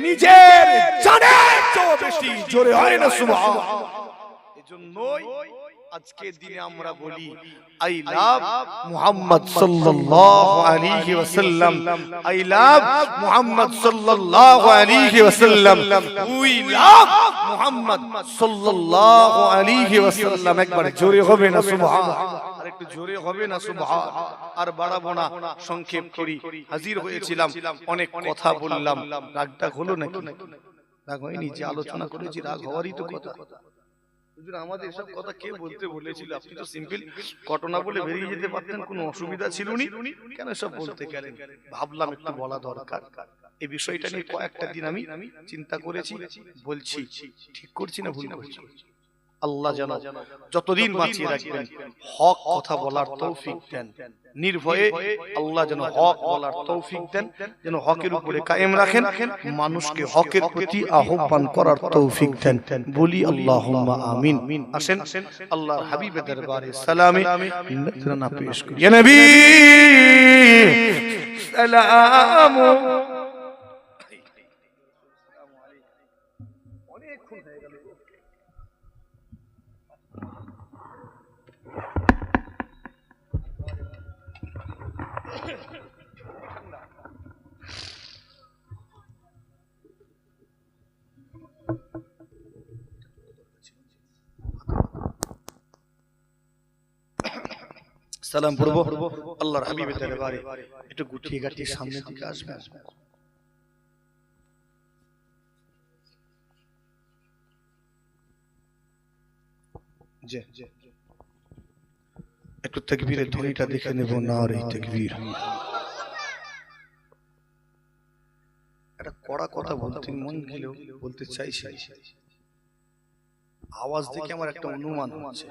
A: নিজের জানের চেয়েও বেশি। জোরে হয় না সুবহানাল্লাহ। এজন্যই আজকের দিনে আমরা বলি, আই লাভ মুহাম্মদ সাল্লাল্লাহু আলাইহি ওয়াসাল্লাম, আই লাভ মুহাম্মদ সাল্লাল্লাহু আলাইহি ওয়াসাল্লাম, উই লাভ মুহাম্মদ সাল্লাল্লাহু আলাইহি ওয়াসাল্লাম। একবার জোরে হবে না সুবহানাল্লাহ? আর একটু জোরে হবে না সুবহানাল্লাহ? আর বাড়াবো না, সংক্ষেপ করি। হাজির হয়েছিলাম, অনেক কথা বললাম, রাগটা হলো নাকি? রাগ হয়নি, যে আলোচনা করেছি রাগ হওয়ারই তো কথা। আমাদের এসব কথা কে বলতে বলেছিল? আপনি তো সিম্পল ঘটনা বলে বেরিয়ে যেতে পারতেন, কোনো অসুবিধা ছিল না, কেন সব বলতে গেলেন? ভাবলাম একটু বলা দরকার। এই বিষয়টা নিয়ে কয়েকটা দিন আমি চিন্তা করেছি, বলছি। ঠিক করছি না ভুল করছি? আল্লাহ যেন যতদিন বাঁচিয়ে রাখবেন হক কথা বলার তৌফিক দেন, নির্ভয়ে আল্লাহ যেন হক বলার তৌফিক দেন, যেন হকের উপরে কায়েম রাখেন, মানুষকে হকের প্রতি আহ্বান করার তৌফিক দেন, বলি আল্লাহুম্মা আমিন। আসেন আল্লাহর হাবিবের দরবারে সালামে নজরানা পেশ করি। ইয়া নবী সালাম। অনেকক্ষণ হয়ে গেল। সালাম পড়ব আল্লাহর হাবিবের দরবারে। একটু গুটিয়ে গাটিয়ে সামনের দিকে আসবেন। একটু তাকবীরের ধ্বনিটা দেখে নেব। নারে তাকবীর। একটা কড়া কথা বলতে মন গেলেও বলতে চাইছি, আওয়াজ দেখে আমার একটা অনুমান হচ্ছে।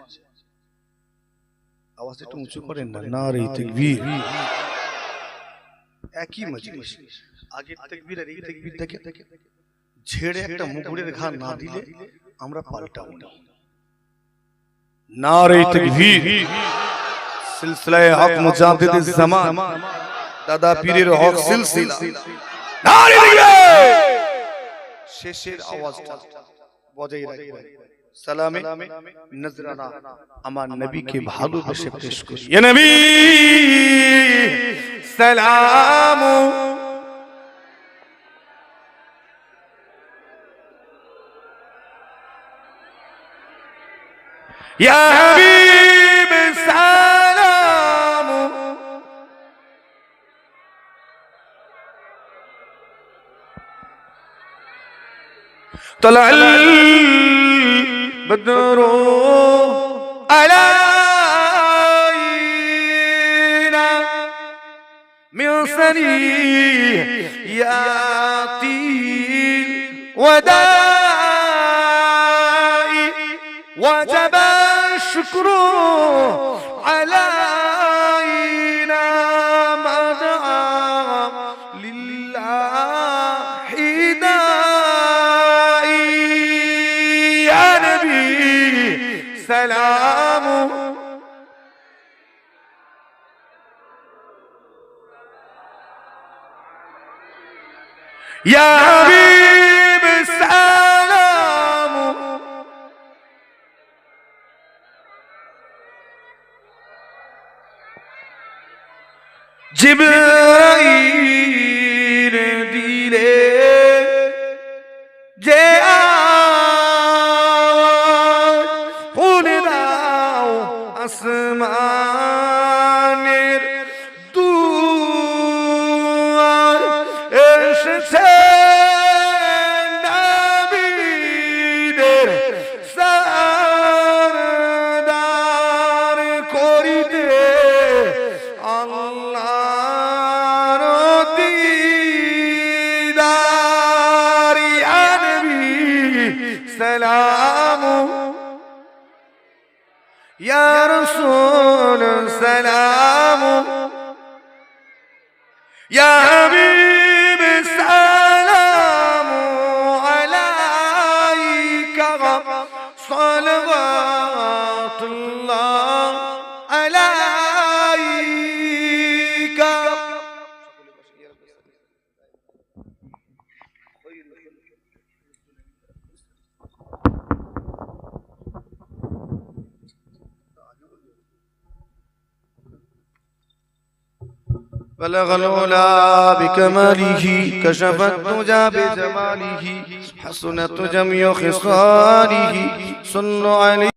A: আওয়াজ একটু উঁচু করেন না। নারে তাকবীর। একই মজলিস, আগের তাকবীর আর এই তাকবীর দেখে ঝেড়ে একটা মুগুরের ঘা না দিলে আমরা পাল্টাবো না। নারে তাকবীর। সিলসিলায়ে হক মুজাদ্দিদিজ জামান দাদা পীরের হক সিলসিলা। নারে তাকবীর। শেষের আওয়াজটা বজায় রাখবেন। সালামে নজরানা আমার নবীকে ভালোবেসে পেশ করি। ইয়া নবী সালাম। ইয়া হাবিব সালাম। طلع البدر علينا من ثنيات الوداع وجب الشكر علينا ما دعا لله داعي. يا نبي سلام. يا حبيب سلام. জিবরাইল দিলে যে আওয়াজ শুনে দাও আসমানের দুয়ার এসেছে নবীদের সরদার করিতে আল্লাহর দিদার. ইয়া নবী সালাম. ইয়া রাসূল সালাম. ইয়া হাবিব সালাম আলাইকা সালাওয়াতুল্লাহ আলাইকা. بلغ العلا بكماله كشف الدجى بجماله حسنت جميع خصاله صلوا عليه